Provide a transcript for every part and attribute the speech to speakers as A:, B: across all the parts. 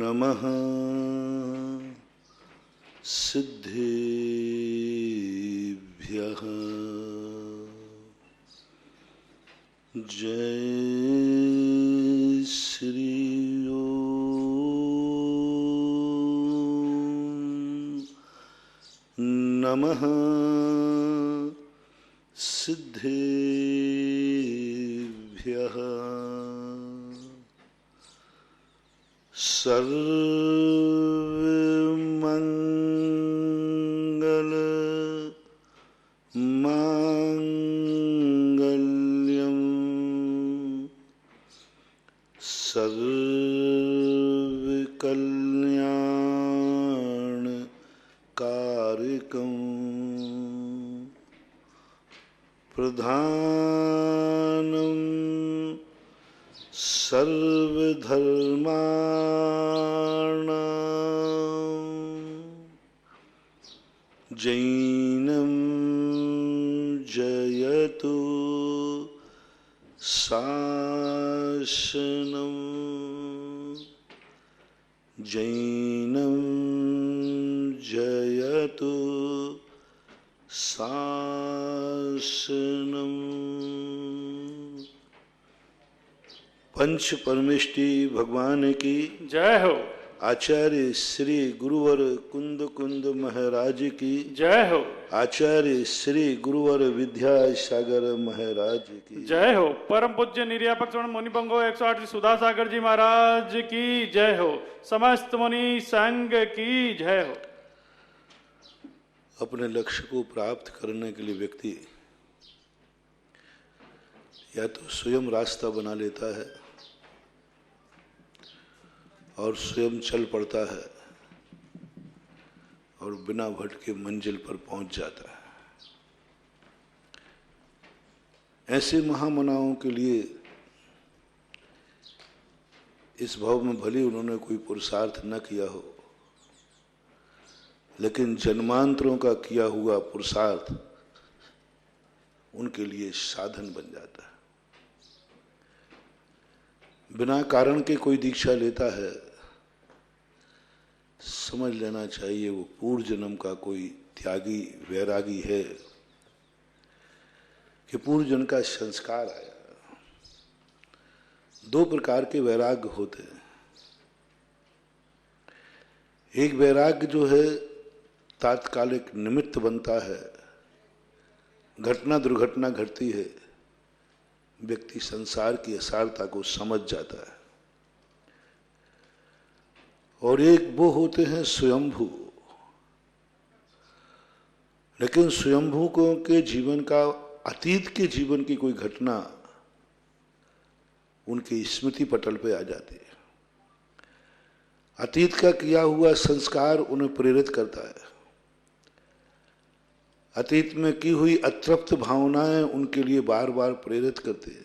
A: नमः सिद्धेभ्यः। जय श्री ओम। नमः सिद्धेभ्यः। सर्वमंगल मांगल्यं सर्वकल्याणकारकं प्रधानं सर्वधर्माणां जैनं जयतु शासनं जैनं जयतु शासनं। पंच परमेष्टि भगवान की
B: जय हो।
A: आचार्य श्री गुरुवर कुंद कुंद महाराज की
B: जय हो।
A: आचार्य श्री गुरुवर विद्यासागर महाराज की
B: जय हो। परम पूज्य निर्यापक चरण मुनि बंगो 108 सुधा सागर जी महाराज की जय हो। समस्त मुनि संघ की जय हो।
A: अपने लक्ष्य को प्राप्त करने के लिए व्यक्ति या तो स्वयं रास्ता बना लेता है और स्वयं चल पड़ता है और बिना भटके मंजिल पर पहुंच जाता है। ऐसे महामनाओं के लिए इस भाव में भले उन्होंने कोई पुरुषार्थ न किया हो, लेकिन जन्मांतरों का किया हुआ पुरुषार्थ उनके लिए साधन बन जाता है। बिना कारण के कोई दीक्षा लेता है, समझ लेना चाहिए वो पूर्व जन्म का कोई त्यागी वैरागी है कि पूर्व जन्म का संस्कार आया। दो प्रकार के वैराग्य होते हैं। एक वैराग्य जो है तात्कालिक निमित्त बनता है, घटना दुर्घटना घटती है, व्यक्ति संसार की असारता को समझ जाता है। और एक वो होते हैं स्वयंभू। लेकिन स्वयंभू को के जीवन का, अतीत के जीवन की कोई घटना उनकी स्मृति पटल पे आ जाती है। अतीत का किया हुआ संस्कार उन्हें प्रेरित करता है। अतीत में की हुई अतृप्त भावनाएं उनके लिए बार बार प्रेरित करती है।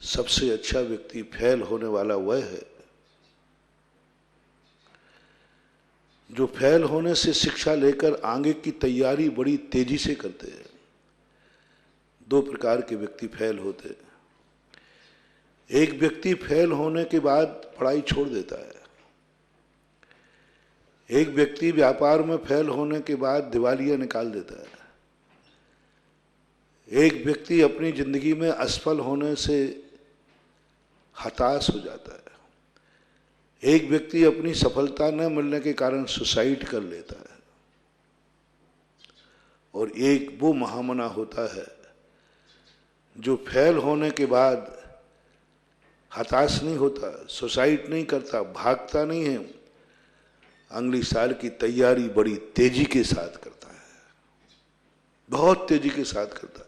A: सबसे अच्छा व्यक्ति फेल होने वाला वह है जो फेल होने से शिक्षा लेकर आगे की तैयारी बड़ी तेजी से करते हैं। दो प्रकार के व्यक्ति फेल होते हैं। एक व्यक्ति फेल होने के बाद पढ़ाई छोड़ देता है। एक व्यक्ति व्यापार में फेल होने के बाद दिवालिया निकाल देता है। एक व्यक्ति अपनी जिंदगी में असफल होने से हताश हो जाता है। एक व्यक्ति अपनी सफलता न मिलने के कारण सुसाइड कर लेता है। और एक वो महामना होता है जो फेल होने के बाद हताश नहीं होता, सुसाइड नहीं करता, भागता नहीं है, अगली साल की तैयारी बड़ी तेजी के साथ करता है, बहुत तेजी के साथ करता है,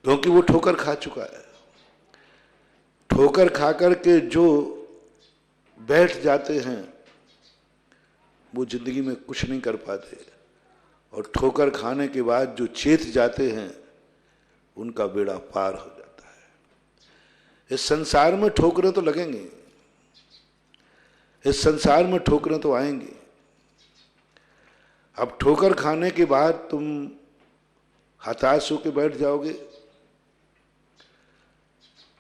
A: क्योंकि वो ठोकर खा चुका है। ठोकर खाकर के जो बैठ जाते हैं वो जिंदगी में कुछ नहीं कर पाते, और ठोकर खाने के बाद जो चेत जाते हैं उनका बेड़ा पार हो जाता है। इस संसार में ठोकरें तो लगेंगे, इस संसार में ठोकरें तो आएंगी। अब ठोकर खाने के बाद तुम हताश होकर बैठ जाओगे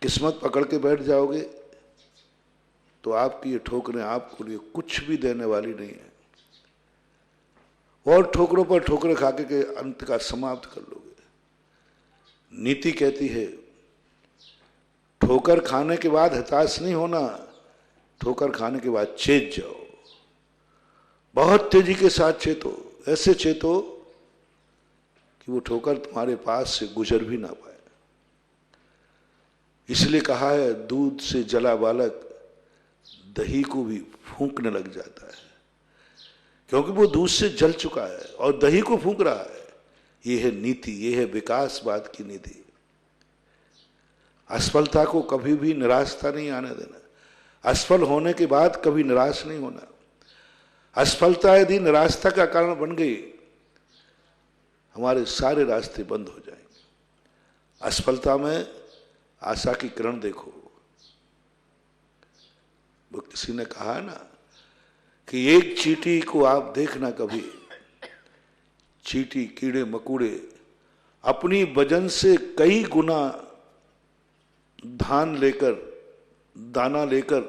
A: किस्मत पकड़ के बैठ जाओगे तो आपकी ये ठोकरें आपको लिए कुछ भी देने वाली नहीं है, और ठोकरों पर ठोकरें खाके के अंत का समाप्त कर लोगे। नीति कहती है ठोकर खाने के बाद हताश नहीं होना, ठोकर खाने के बाद चेत जाओ, बहुत तेजी के साथ चेतो, ऐसे चेतो कि वो ठोकर तुम्हारे पास से गुजर भी ना पाए। इसलिए कहा है दूध से जला बालक दही को भी फूंकने लग जाता है, क्योंकि वो दूध से जल चुका है और दही को फूंक रहा है। ये है नीति, ये है विकासवाद की नीति। असफलता को कभी भी निराशता नहीं आने देना, असफल होने के बाद कभी निराश नहीं होना। असफलता यदि निराशता का कारण बन गई, हमारे सारे रास्ते बंद हो जाएंगे। असफलता में आशा की किरण देखो। वो किसी ने कहा ना कि एक चींटी को आप देखना कभी, चींटी कीड़े मकोड़े अपनी वजन से कई गुना दाना लेकर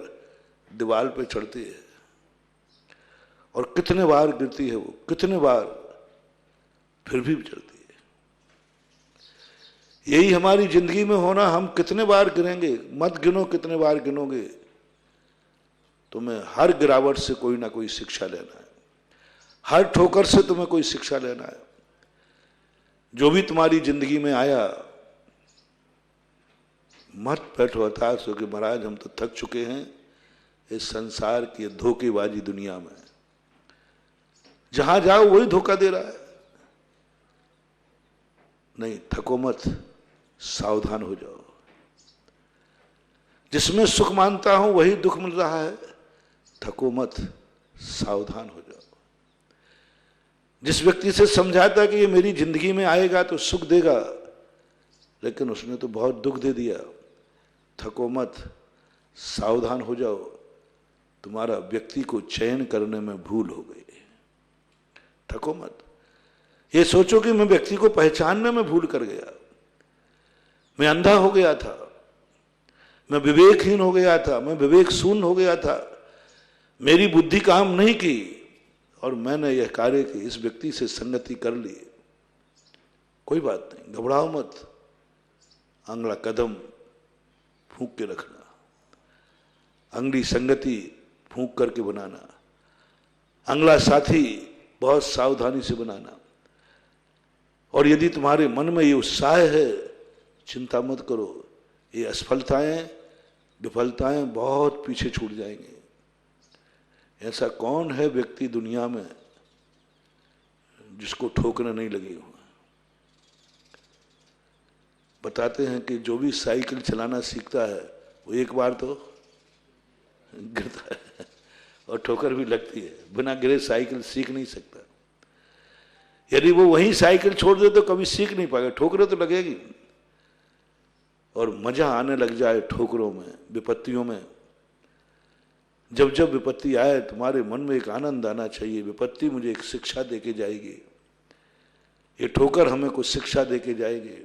A: दीवार पे चढ़ती है, और कितने बार गिरती है वो, कितने बार, फिर भी चढ़ती है। यही हमारी जिंदगी में होना, हम कितने बार गिरेंगे, मत गिनो कितने बार गिनोगे, तुम्हें हर गिरावट से कोई ना कोई शिक्षा लेना है, हर ठोकर से तुम्हें कोई शिक्षा लेना है। जो भी तुम्हारी जिंदगी में आया, मत बैठो हताश हो कि महाराज हम तो थक चुके हैं इस संसार की धोखेबाजी दुनिया में। जहां जाओ वही धोखा दे रहा है। नहीं, थको मत, सावधान हो जाओ। जिसमें सुख मानता हूं वही दुख मिल रहा है, थको मत, सावधान हो जाओ। जिस व्यक्ति से समझाता कि ये मेरी जिंदगी में आएगा तो सुख देगा, लेकिन उसने तो बहुत दुख दे दिया, थको मत, सावधान हो जाओ। तुम्हारा व्यक्ति को चयन करने में भूल हो गई, थको मत। ये सोचो कि मैं व्यक्ति को पहचानने में भूल कर गया, मैं अंधा हो गया था, मैं विवेकहीन हो गया था, मैं विवेक शून्य हो गया था, मेरी बुद्धि काम नहीं की और मैंने यह कार्य की, इस व्यक्ति से संगति कर ली। कोई बात नहीं, घबराओ मत। अगला कदम फूंक के रखना, अगली संगति फूंक करके बनाना, अगला साथी बहुत सावधानी से बनाना। और यदि तुम्हारे मन में ये उत्साह है, चिंता मत करो, ये असफलताएं विफलताएं बहुत पीछे छूट जाएंगे। ऐसा कौन है व्यक्ति दुनिया में जिसको ठोकरें नहीं लगी हो? बताते हैं कि जो भी साइकिल चलाना सीखता है वो एक बार तो गिरता है और ठोकर भी लगती है, बिना गिरे साइकिल सीख नहीं सकता। यदि वो वहीं साइकिल छोड़ दे तो कभी सीख नहीं पाएगा, ठोकरें तो लगेगी। और मजा आने लग जाए ठोकरों में, विपत्तियों में। जब जब विपत्ति आए तुम्हारे मन में एक आनंद आना चाहिए, विपत्ति मुझे एक शिक्षा देके जाएगी, ये ठोकर हमें कुछ शिक्षा देके जाएगी।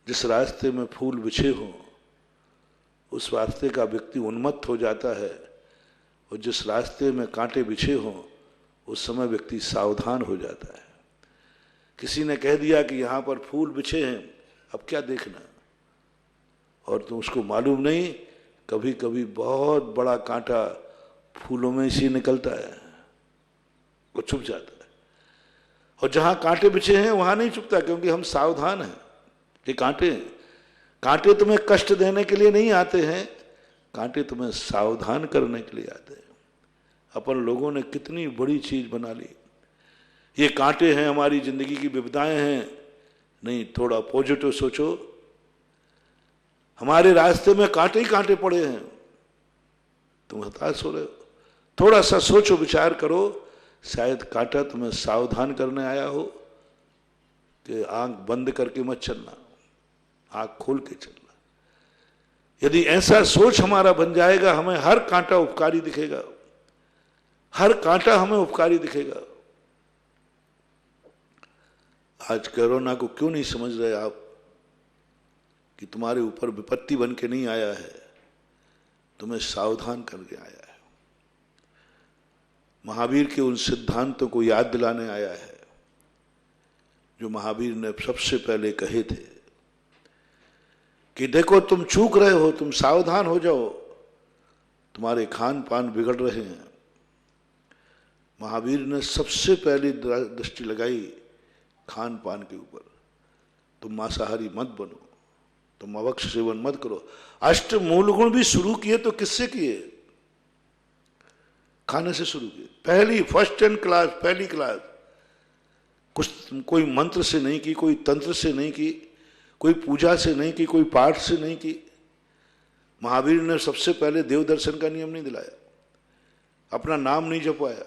A: जिस रास्ते में फूल बिछे हों उस रास्ते का व्यक्ति उन्मत्त हो जाता है, और जिस रास्ते में कांटे बिछे हों उस समय व्यक्ति सावधान हो जाता है। किसी ने कह दिया कि यहाँ पर फूल बिछे हैं, अब क्या देखना, और तुम उसको मालूम नहीं कभी कभी बहुत बड़ा कांटा फूलों में से निकलता है, वो छुप जाता है। और जहां कांटे बिछे हैं वहां नहीं छुपता, क्योंकि हम सावधान हैं कि कांटे तुम्हें कष्ट देने के लिए नहीं आते हैं, कांटे तुम्हें सावधान करने के लिए आते हैं। अपन लोगों ने कितनी बड़ी चीज बना ली, ये कांटे हैं, हमारी जिंदगी की विविधताएं हैं। नहीं, थोड़ा पॉजिटिव सोचो। हमारे रास्ते में कांटे ही कांटे पड़े हैं, तुम हताश हो रहे हो। थोड़ा सा सोचो, विचार करो, शायद कांटा तुम्हें सावधान करने आया हो कि आंख बंद करके मत चलना, आंख खोल के चलना। यदि ऐसा सोच हमारा बन जाएगा, हमें हर कांटा उपकारी दिखेगा, हर कांटा हमें उपकारी दिखेगा। आज कोरोना को क्यों नहीं समझ रहे आप कि तुम्हारे ऊपर विपत्ति बन के नहीं आया है, तुम्हें सावधान करके आया है। महावीर के उन सिद्धांतों को याद दिलाने आया है जो महावीर ने सबसे पहले कहे थे कि देखो तुम चूक रहे हो, तुम सावधान हो जाओ, तुम्हारे खान पान बिगड़ रहे हैं। महावीर ने सबसे पहली दृष्टि लगाई खान पान के ऊपर। तुम मांसाहारी मत बनो, तुम अवक्ष सेवन मत करो। अष्ट मूल गुण भी शुरू किए तो किससे किए? खाने से शुरू किए। पहली फर्स्ट एंड क्लास, पहली क्लास। कुछ कोई मंत्र से नहीं की, कोई तंत्र से नहीं की, कोई पूजा से नहीं की, कोई पाठ से नहीं की। महावीर ने सबसे पहले देव दर्शन का नियम नहीं दिलाया, अपना नाम नहीं जपवाया,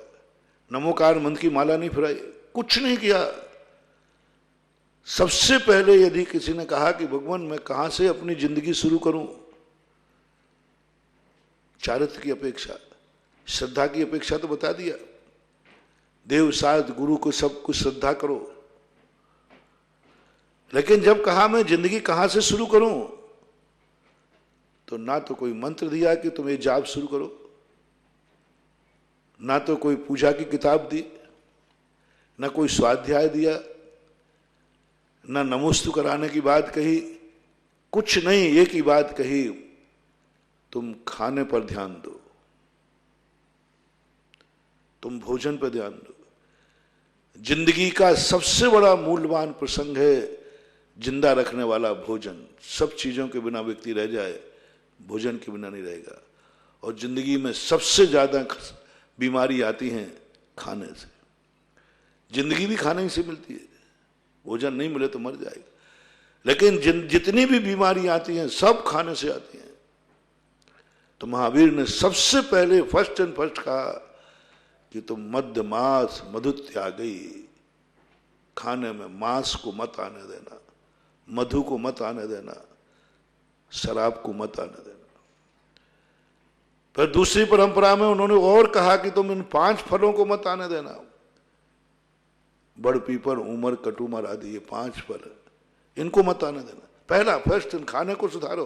A: नमोकार मंत्र की माला नहीं फिराई, कुछ नहीं किया। सबसे पहले यदि किसी ने कहा कि भगवान मैं कहां से अपनी जिंदगी शुरू करूं, चारित्र की अपेक्षा, श्रद्धा की अपेक्षा तो बता दिया। देव साध गुरु को सब कुछ श्रद्धा करो। लेकिन जब कहा मैं जिंदगी कहां से शुरू करूं, तो ना तो कोई मंत्र दिया कि तुम ये जाप शुरू करो, ना तो कोई पूजा की किताब दी, ना कोई स्वाध्याय दिया, ना नमोस्तु कराने की बात कही, कुछ नहीं। एक ही बात कही, तुम खाने पर ध्यान दो, तुम भोजन पर ध्यान दो। जिंदगी का सबसे बड़ा मूल्यवान प्रसंग है जिंदा रखने वाला भोजन। सब चीजों के बिना व्यक्ति रह जाए, भोजन के बिना नहीं रहेगा। और जिंदगी में सबसे ज्यादा बीमारी आती है खाने से। जिंदगी भी खाने से मिलती है, भोजन नहीं मिले तो मर जाएगा। लेकिन जितनी भी बीमारी आती हैं सब खाने से आती हैं। तो महावीर ने सबसे पहले फर्स्ट एंड फर्स्ट कहा कि तुम मद्य मांस मधु त्यागी, खाने में मांस को मत आने देना, मधु को मत आने देना, शराब को मत आने देना। फिर दूसरी परंपरा में उन्होंने और कहा कि तुम इन 5 फलों को मत आने देना, बड़ पीपर उमर कटुमर आदि, ये 5 फल इनको मत आने देना। पहला फर्स्ट खाने को सुधारो।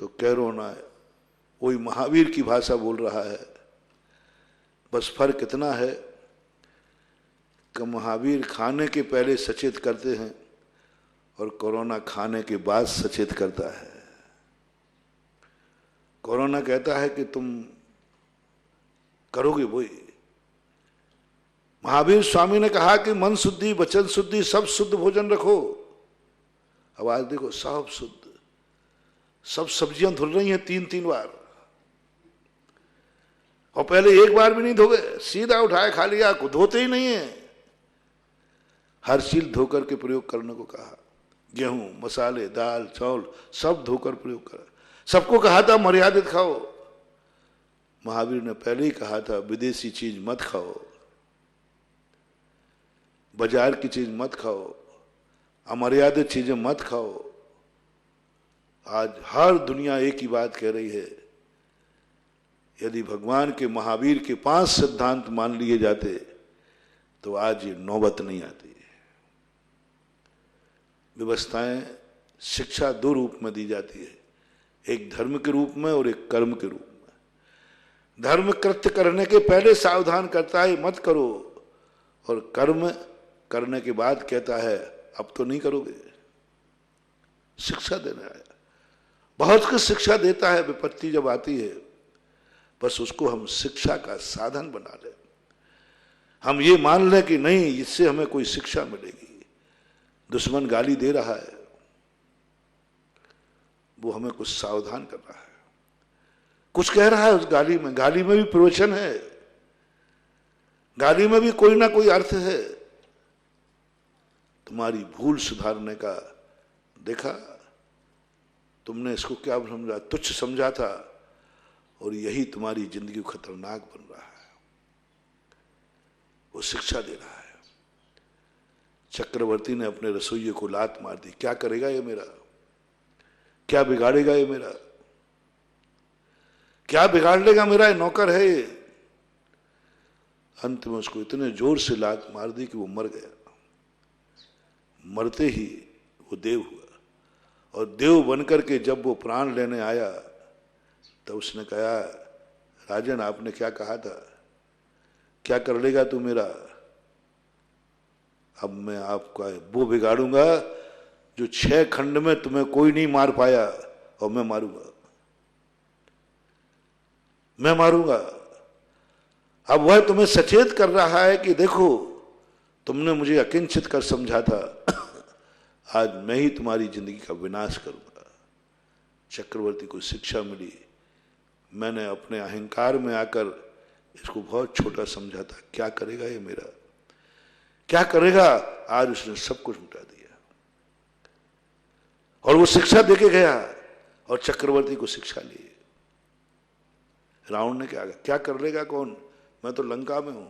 A: तो कैरो ना वही महावीर की भाषा बोल रहा है। बस फर्क इतना है कि महावीर खाने के पहले सचेत करते हैं और कोरोना खाने के बाद सचेत करता है। कोरोना कहता है कि तुम करोगे वही। महावीर स्वामी ने कहा कि मन शुद्धि, वचन शुद्धि, सब शुद्ध भोजन रखो। अब आज देखो सब शुद्ध, सब सब्जियां धुल रही हैं 3-3 बार, और पहले एक बार भी नहीं धोगे, सीधा उठाए खा लिया, को धोते ही नहीं है। हर चीज धोकर के प्रयोग करने को कहा। गेहूं, मसाले, दाल, चावल सब धोकर प्रयोग करा। सबको कहा था मर्यादित खाओ। महावीर ने पहले ही कहा था विदेशी चीज मत खाओ, बाजार की चीज मत खाओ, अमर्यादित चीजें मत खाओ। आज हर दुनिया एक ही बात कह रही है, यदि भगवान के महावीर के 5 सिद्धांत मान लिए जाते तो आज ये नौबत नहीं आती। व्यवस्थाएं, शिक्षा 2 रूप में दी जाती है, एक धर्म के रूप में और एक कर्म के रूप में। धर्म कृत्य करने के पहले सावधान करता है मत करो, और कर्म करने के बाद कहता है अब तो नहीं करोगे। शिक्षा देना है, बहुत कुछ शिक्षा देता है। विपत्ति जब आती है बस उसको हम शिक्षा का साधन बना लें। हम ये मान लें कि नहीं इससे हमें कोई शिक्षा मिलेगी। दुश्मन गाली दे रहा है, वो हमें कुछ सावधान कर रहा है, कुछ कह रहा है उस गाली में। गाली में भी प्रवचन है, गाली में भी कोई ना कोई अर्थ है। तुम्हारी भूल सुधारने का देखा, तुमने इसको क्या समझा, तुच्छ समझा था, और यही तुम्हारी जिंदगी को खतरनाक बन रहा है। वो शिक्षा दे रहा है। चक्रवर्ती ने अपने रसोइये को लात मार दी, क्या करेगा ये मेरा, क्या बिगाड़ेगा ये मेरा, क्या बिगाड़ लेगा मेरा, ये नौकर है ये। अंत में उसको इतने जोर से लात मार दी कि वो मर गया। मरते ही वो देव हुआ, और देव बनकर के जब वो प्राण लेने आया तो उसने कहा, राजन आपने क्या कहा था, क्या कर लेगा तू मेरा? अब मैं आपका वो बिगाड़ूंगा जो 6 खंड में तुम्हें कोई नहीं मार पाया, और मैं मारूंगा, मैं मारूंगा। अब वह तुम्हें सचेत कर रहा है कि देखो तुमने मुझे अकिंचित कर समझा था, आज मैं ही तुम्हारी जिंदगी का विनाश करूंगा। चक्रवर्ती को शिक्षा मिली। मैंने अपने अहंकार में आकर इसको बहुत छोटा समझा था, क्या करेगा ये मेरा, क्या करेगा? आज उसने सब कुछ मिटा दिया और वो शिक्षा देके गया और चक्रवर्ती को शिक्षा ली। रावण ने क्या कर लेगा कौन, मैं तो लंका में हूं,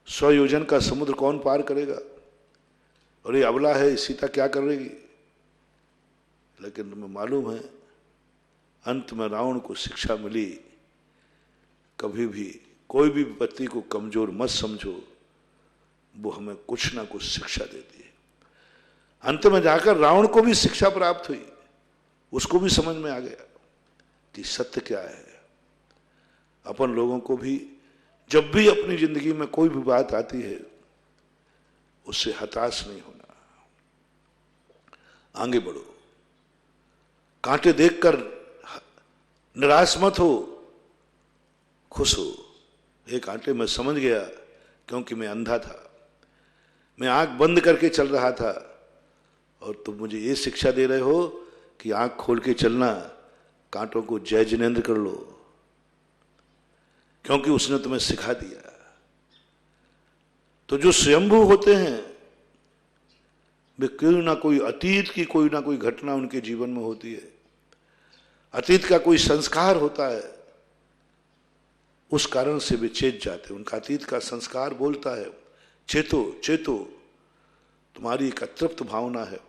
A: 100 योजन का समुद्र कौन पार करेगा, और ये अबला है सीता क्या कर लेगी? लेकिन तुम्हें मालूम है अंत में रावण को शिक्षा मिली, कभी भी कोई भी विपत्ति को कमजोर मत समझो, वो हमें कुछ ना कुछ शिक्षा देती है। अंत में जाकर रावण को भी शिक्षा प्राप्त हुई, उसको भी समझ में आ गया कि सत्य क्या है। अपन लोगों को भी जब भी अपनी जिंदगी में कोई भी बात आती है उससे हताश नहीं होना, आगे बढ़ो, कांटे देखकर निराश मत हो, खुश हो। ये कांटे मैं समझ गया क्योंकि मैं अंधा था, मैं आंख बंद करके चल रहा था, और तुम मुझे ये शिक्षा दे रहे हो कि आंख खोल के चलना, कांटों को जय जिनेंद्र कर लो, क्योंकि उसने तुम्हें सिखा दिया। तो जो स्वयंभू होते हैं वे कोई ना कोई अतीत की कोई ना कोई घटना उनके जीवन में होती है, अतीत का कोई संस्कार होता है, उस कारण से वे चेत जाते हैं। उनका अतीत का संस्कार बोलता है चेतो चेतो, तुम्हारी एक अतृप्त भावना है,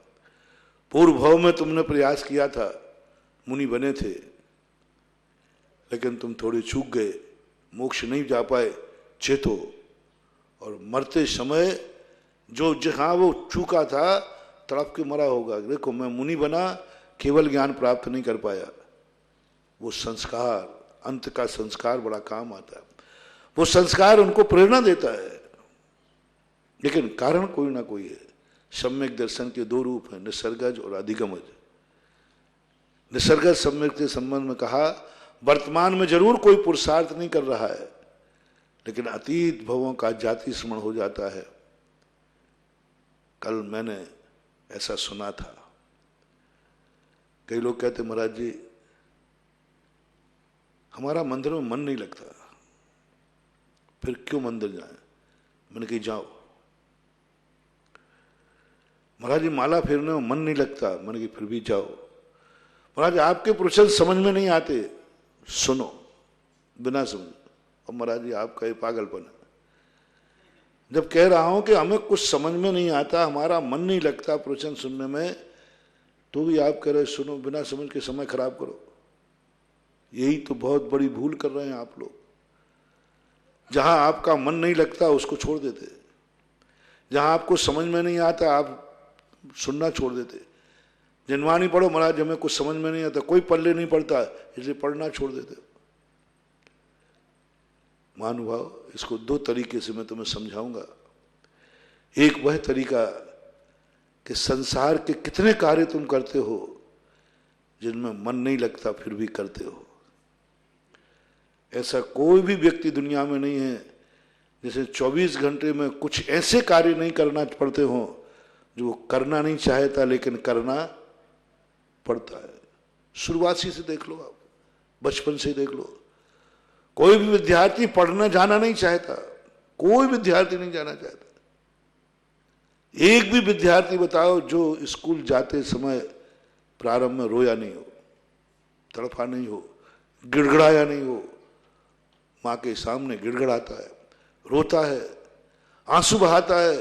A: पूर्व भाव में तुमने प्रयास किया था, मुनि बने थे, लेकिन तुम थोड़े चूक गए, मोक्ष नहीं जा पाए, चेतो। और मरते समय जो जहां वो चूका था तड़प के मरा होगा, देखो मैं मुनि बना, केवल ज्ञान प्राप्त नहीं कर पाया। वो संस्कार, अंत का संस्कार बड़ा काम आता है, वो संस्कार उनको प्रेरणा देता है। लेकिन कारण कोई ना कोई है। सम्यक दर्शन के 2 रूप हैं, निसर्गज और अधिगमज। निसर्गज सम्यक के संबंध में कहा, वर्तमान में जरूर कोई पुरुषार्थ नहीं कर रहा है, लेकिन अतीत भवों का जाति स्मरण हो जाता है। कल मैंने ऐसा सुना था, कई लोग कहते महाराज जी हमारा मंदिर में मन नहीं लगता, फिर क्यों मंदिर जाएं? मैंने कही जाओ। महाराज जी माला फेरने में मन नहीं लगता, मैंने कही फिर भी जाओ। महाराज आपके प्रवचन समझ में नहीं आते, सुनो बिना समझ। और महाराज जी आपका ये पागलपन है, जब कह रहा हूं कि हमें कुछ समझ में नहीं आता, हमारा मन नहीं लगता प्रवचन सुनने में, तो भी आप कह रहे सुनो, बिना समझ के समय खराब करो। यही तो बहुत बड़ी भूल कर रहे हैं आप लोग। जहां आपका मन नहीं लगता उसको छोड़ देते, जहां आपको समझ में नहीं आता आप सुनना छोड़ देते। जनवाणी पढ़ो महाराज, हमें कुछ समझ में नहीं आता, कोई पल्ले नहीं पड़ता, इसलिए पढ़ना छोड़ देते। महानुभाव, इसको 2 तरीके से मैं तुम्हें समझाऊंगा। एक वह तरीका कि संसार के कितने कार्य तुम करते हो जिनमें मन नहीं लगता फिर भी करते हो। ऐसा कोई भी व्यक्ति दुनिया में नहीं है जिसे 24 घंटे में कुछ ऐसे कार्य नहीं करना पड़ते हो जो वो करना नहीं चाहता लेकिन करना पड़ता है। शुरुआती से देख लो, आप बचपन से देख लो, कोई भी विद्यार्थी पढ़ना जाना नहीं चाहता, कोई विद्यार्थी नहीं जाना चाहता। एक भी विद्यार्थी बताओ जो स्कूल जाते समय प्रारंभ में रोया नहीं हो, तड़फा नहीं हो, गिड़गड़ाया नहीं हो। माँ के सामने गिड़गड़ाता है, रोता है, आंसू बहाता है,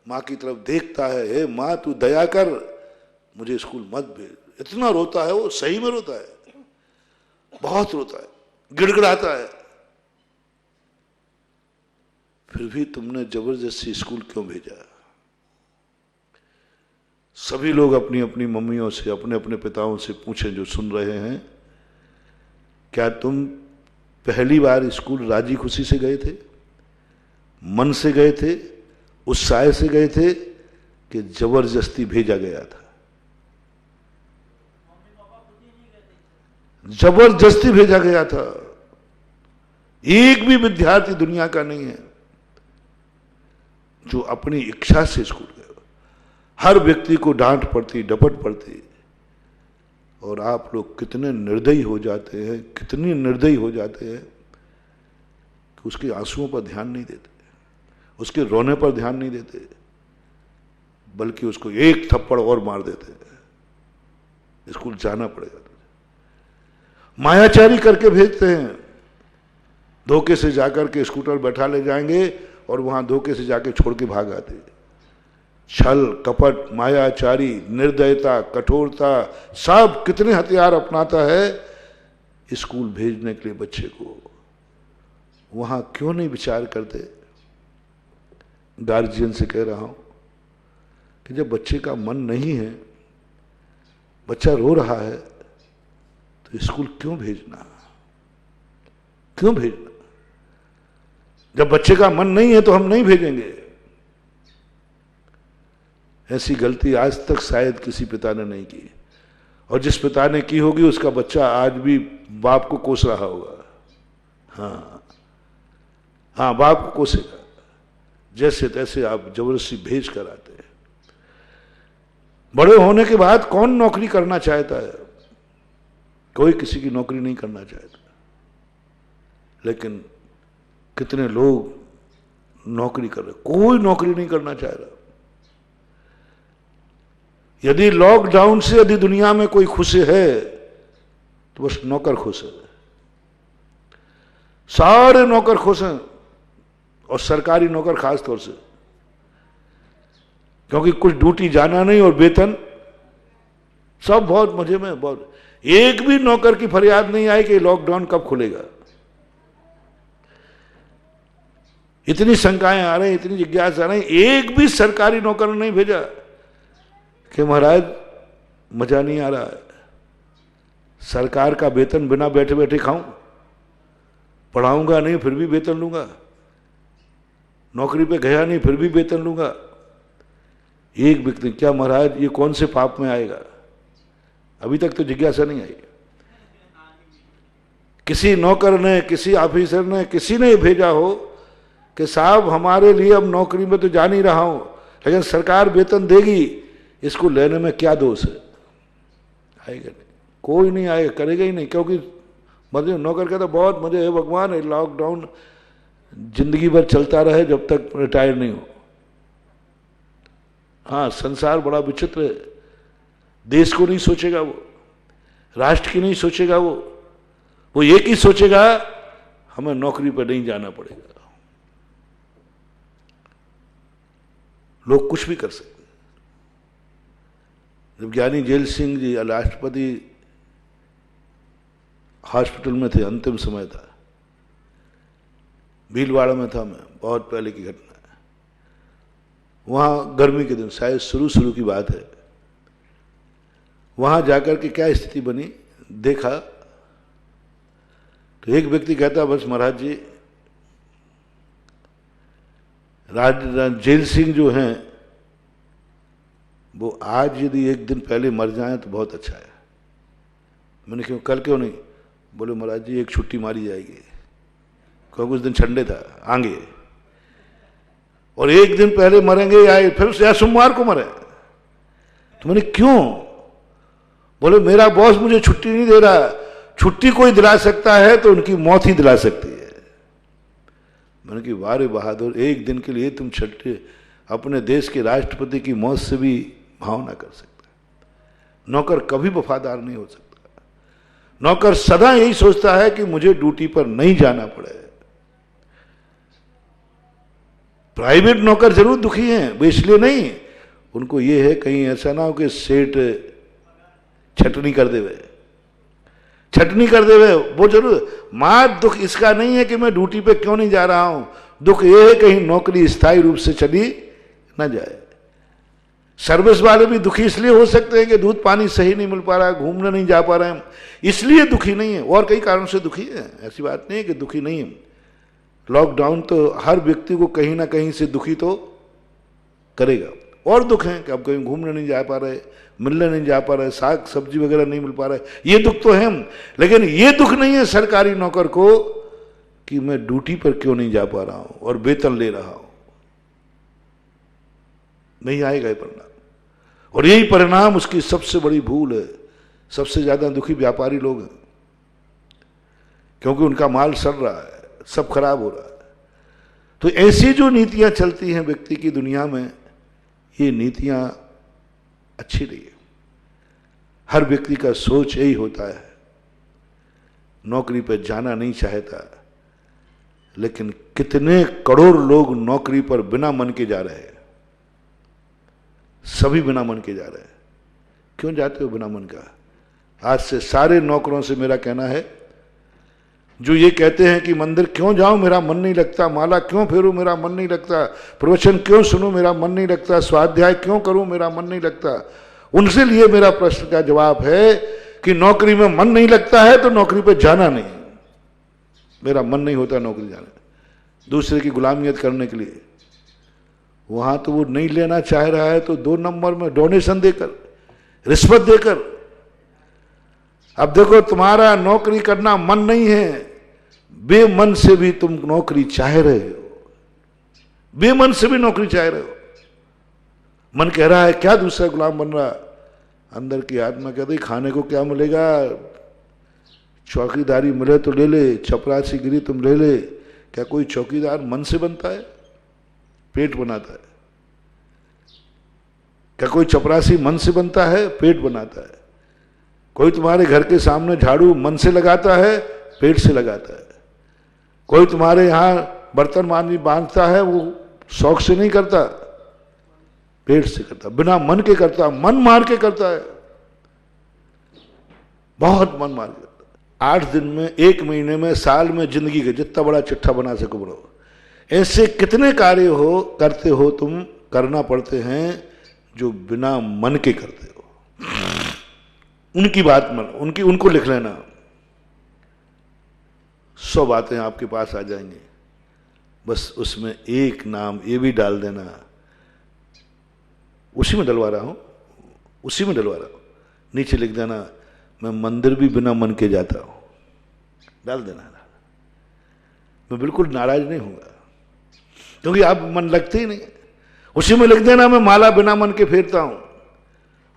A: माँ की तरफ देखता है, हे माँ तू दया कर, मुझे स्कूल मत भेज। इतना रोता है वो, सही में रोता है, बहुत रोता है, गिड़गड़ाता है। फिर भी तुमने जबरदस्ती स्कूल क्यों भेजा? सभी लोग अपनी अपनी मम्मियों से, अपने अपने पिताओं से पूछें जो सुन रहे हैं, क्या तुम पहली बार स्कूल राजी खुशी से गए थे, मन से गए थे, उत्साह से गए थे, कि जबरदस्ती भेजा गया था? जबरदस्ती भेजा गया था। एक भी विद्यार्थी दुनिया का नहीं है जो अपनी इच्छा से स्कूल गया। हर व्यक्ति को डांट पड़ती, डपट पड़ती। और आप लोग कितने निर्दयी हो जाते हैं, कितनी निर्दयी हो जाते हैं कि उसके आंसुओं पर ध्यान नहीं देते, उसके रोने पर ध्यान नहीं देते, बल्कि उसको एक थप्पड़ और मार देते हैं, स्कूल जाना पड़ेगा। मायाचारी करके भेजते हैं। धोखे से जाकर के स्कूटर बैठा ले जाएंगे और वहां धोखे से जाके छोड़ के भाग आते। छल, कपट, मायाचारी, निर्दयता, कठोरता, सब कितने हथियार अपनाता है स्कूल भेजने के लिए बच्चे को। वहां क्यों नहीं विचार करते? गार्जियन से कह रहा हूं कि जब बच्चे का मन नहीं है, बच्चा रो रहा है, तो स्कूल क्यों भेजना? क्यों भेजना? जब बच्चे का मन नहीं है तो हम नहीं भेजेंगे। ऐसी गलती आज तक शायद किसी पिता ने नहीं की, और जिस पिता ने की होगी उसका बच्चा आज भी बाप को कोस रहा होगा। हाँ, बाप को कोसेगा। जैसे तैसे आप जबरदस्ती भेज कर आते हैं। बड़े होने के बाद कौन नौकरी करना चाहता है? कोई किसी की नौकरी नहीं करना चाहता, लेकिन कितने लोग नौकरी कर रहे। कोई नौकरी नहीं करना चाह रहा। यदि लॉकडाउन से यदि दुनिया में कोई खुश है तो बस नौकर खुश है। सारे नौकर खुश हैं, और सरकारी नौकर खास तौर से, क्योंकि कुछ ड्यूटी जाना नहीं और वेतन सब बहुत मजे में। बहुत, एक भी नौकर की फरियाद नहीं आई कि लॉकडाउन कब खुलेगा। इतनी शंकाएं आ रही, इतनी जिज्ञासा आ रही, एक भी सरकारी नौकर ने नहीं भेजा कि महाराज मजा नहीं आ रहा है, सरकार का वेतन बिना बैठे बैठे खाऊं, पढ़ाऊंगा नहीं फिर भी वेतन लूंगा, नौकरी पे गया नहीं फिर भी वेतन लूंगा। एक व्यक्ति, क्या महाराज ये कौन से पाप में आएगा? अभी तक तो जिज्ञासा नहीं आई। किसी नौकर ने, किसी ऑफिसर ने, किसी ने भेजा हो कि साहब हमारे लिए अब नौकरी में तो जा नहीं रहा हूं, लेकिन सरकार वेतन देगी, इसको लेने में क्या दोष है? आएगा नहीं, कोई नहीं आएगा, करेगा ही नहीं। क्योंकि मजे, नौकर कहता बहुत मजे है भगवान, लॉकडाउन जिंदगी भर चलता रहे जब तक रिटायर नहीं हो। हाँ, संसार बड़ा विचित्र है। देश को नहीं सोचेगा वो, राष्ट्र की नहीं सोचेगा वो एक ही सोचेगा हमें नौकरी पर नहीं जाना पड़ेगा। लोग कुछ भी कर सकते। जब ज्ञानी जेल सिंह जी राष्ट्रपति हॉस्पिटल में थे, अंतिम समय था, भीलवाड़ा में था मैं, बहुत पहले की घटना है। वहां गर्मी के दिन, शायद शुरू की बात है, वहां जाकर के क्या स्थिति बनी देखा तो एक व्यक्ति कहता, बस महाराज जी जेल सिंह जो हैं वो आज यदि एक दिन पहले मर जाएं तो बहुत अच्छा है। मैंने क्यों, कल क्यों नहीं? बोले महाराज जी एक छुट्टी मारी जाएगी, क्योंकि उस दिन संडे था आगे, और एक दिन पहले मरेंगे या फिर या सोमवार को मरे। तो मैंने क्यों? बोले मेरा बॉस मुझे छुट्टी नहीं दे रहा। छुट्टी कोई दिला सकता है तो उनकी मौत ही दिला सकती है। मैंने कहा वाह रे बहादुर, एक दिन के लिए तुम छुट्टी, अपने देश के राष्ट्रपति की मौत से भी भावना कर सकता है। नौकर कभी वफादार नहीं हो सकता। नौकर सदा यही सोचता है कि मुझे ड्यूटी पर नहीं जाना पड़े। प्राइवेट नौकर जरूर दुखी हैं, वो इसलिए नहीं, उनको ये है कहीं ऐसा ना हो कि सेठ छटनी कर देवे, वो जरूर। मां दुख इसका नहीं है कि मैं ड्यूटी पे क्यों नहीं जा रहा हूं, दुख ये है कहीं नौकरी स्थायी रूप से चली न जाए। सर्विस वाले भी दुखी इसलिए हो सकते हैं कि दूध पानी सही नहीं मिल पा रहा है, घूमने नहीं जा पा रहे हैं, इसलिए दुखी नहीं है, और कई कारणों से दुखी है। ऐसी बात नहीं है कि दुखी नहीं है। लॉकडाउन तो हर व्यक्ति को कहीं ना कहीं से दुखी तो करेगा। और दुख है कि अब कहीं घूमने नहीं जा पा रहे, मिलने नहीं जा पा रहे, साग सब्जी वगैरह नहीं मिल पा रहे, ये दुख तो है। लेकिन ये दुख नहीं है सरकारी नौकर को कि मैं ड्यूटी पर क्यों नहीं जा पा रहा हूं और वेतन ले रहा हूं। नहीं आएगा ये परिणाम, और यही परिणाम उसकी सबसे बड़ी भूल है। सबसे ज्यादा दुखी व्यापारी लोग हैं, क्योंकि उनका माल सड़ रहा है, सब खराब हो रहा है। तो ऐसी जो नीतियां चलती हैं व्यक्ति की दुनिया में, ये नीतियां अच्छी नहीं है। हर व्यक्ति का सोच यही होता है, नौकरी पर जाना नहीं चाहता, लेकिन कितने करोड़ लोग नौकरी पर बिना मन के जा रहे हैं। सभी बिना मन के जा रहे हैं। क्यों जाते हो बिना मन का? आज से सारे नौकरों से मेरा कहना है, जो ये कहते हैं कि मंदिर क्यों जाऊं मेरा मन नहीं लगता, माला क्यों फेरूं मेरा मन नहीं लगता, प्रवचन क्यों सुनूं मेरा मन नहीं लगता, स्वाध्याय क्यों करूं मेरा मन नहीं लगता, उनसे लिए मेरा प्रश्न का जवाब है कि नौकरी में मन नहीं लगता है तो नौकरी पे जाना नहीं। मेरा मन नहीं होता नौकरी जाने, दूसरे की गुलामियत करने के लिए। वहां तो वो नहीं लेना चाह रहा है तो 2 नंबर में डोनेशन देकर, रिश्वत देकर। अब देखो, तुम्हारा नौकरी करना मन नहीं है, बेमन से भी तुम नौकरी चाह रहे हो, बेमन से भी नौकरी चाह रहे हो। मन कह रहा है क्या दूसरा गुलाम बन रहा, अंदर की आत्मा कहती खाने को क्या मिलेगा, चौकीदारी मिले तो ले ले, चपरासी गिरी तुम ले ले। क्या कोई चौकीदार मन से बनता है? पेट बनाता है। क्या कोई चपरासी मन से बनता है? पेट बनाता है। कोई तुम्हारे घर के सामने झाड़ू मन से लगाता है? पेट से लगाता है। कोई तुम्हारे यहां बर्तन बांधता है, वो शौक से नहीं करता, पेट से करता, बिना मन के करता, मन मार के करता है, बहुत मन मार के करता। 8 दिन में, 1 महीने में, साल में, जिंदगी के जितना बड़ा चिट्ठा बना सको बनो। ऐसे कितने कार्य करते हो तुम, करना पड़ते हैं जो बिना मन के करते हो। उनकी बात मन, उनको लिख लेना, 100 बातें आपके पास आ जाएंगी। बस उसमें एक नाम ये भी डाल देना, उसी में डलवा रहा हूं, उसी में डलवा रहा हूं। नीचे लिख देना, मैं मंदिर भी बिना मन के जाता हूं, डाल देना। मैं बिल्कुल नाराज नहीं हूंगा, क्योंकि आप मन लगते ही नहीं। उसी में लिख देना, मैं माला बिना मन के फेरता हूं।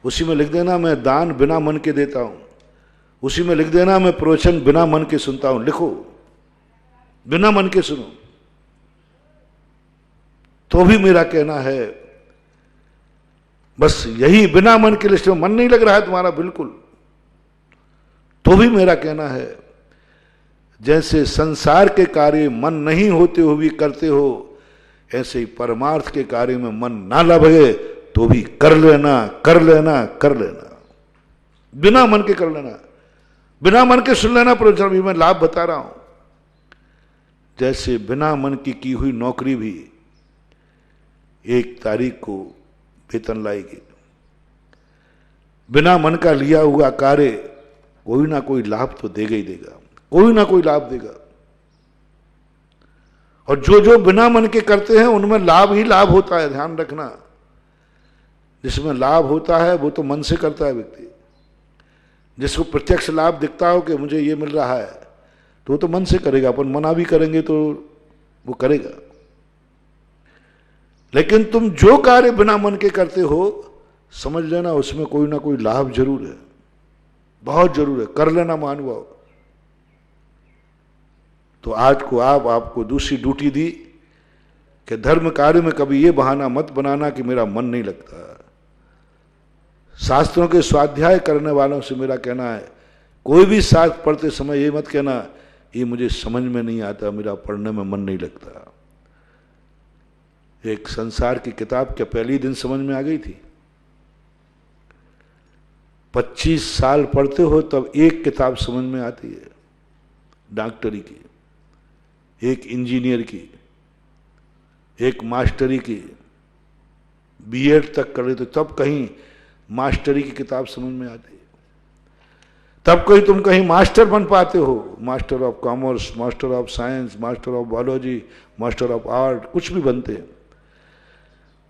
A: उसी में लिख देना, मैं दान बिना मन के देता हूं। उसी में लिख देना, मैं प्रवचन बिना मन के सुनता हूं। लिखो, बिना मन के सुनो। तो भी मेरा कहना है, बस यही बिना मन के लिस्ट में मन नहीं लग रहा है तुम्हारा बिल्कुल, तो भी मेरा कहना है, जैसे संसार के कार्य मन नहीं होते हुए भी करते हो, ऐसे ही परमार्थ के कार्य में मन ना लगे तो भी कर लेना, कर लेना, कर लेना। बिना मन के कर लेना, बिना मन के सुन लेना प्रवचन भी। मैं लाभ बता रहा हूं, जैसे बिना मन की हुई नौकरी भी 1 तारीख को वेतन लाएगी। बिना मन का लिया हुआ कार्य कोई ना कोई लाभ तो देगा ही देगा, कोई ना कोई लाभ देगा। और जो बिना मन के करते हैं उनमें लाभ ही लाभ होता है, ध्यान रखना। जिसमें लाभ होता है वो तो मन से करता है व्यक्ति। जिसको प्रत्यक्ष लाभ दिखता हो कि मुझे ये मिल रहा है, तो वो तो मन से करेगा। अपन मना भी करेंगे तो वो करेगा। लेकिन तुम जो कार्य बिना मन के करते हो, समझ लेना उसमें कोई ना कोई लाभ जरूर है, बहुत जरूर है। कर लेना महानुभाव। तो आज को आपको दूसरी ड्यूटी दी कि धर्म कार्य में कभी ये बहाना मत बनाना कि मेरा मन नहीं लगता। शास्त्रों के स्वाध्याय करने वालों से मेरा कहना है, कोई भी शास्त्र पढ़ते समय ये मत कहना ये मुझे समझ में नहीं आता, मेरा पढ़ने में मन नहीं लगता। एक संसार की किताब क्या पहले दिन समझ में आ गई थी? 25 साल पढ़ते हो तब एक किताब समझ में आती है, डॉक्टरी की, एक इंजीनियर की, एक मास्टरी की, बीएड तक कर रहे, तो तब कहीं मास्टरी की किताब समझ में आती है, तब कोई तुम कहीं मास्टर बन पाते हो, master of commerce, master of science, master of biology, master of art, कुछ भी बनते हैं।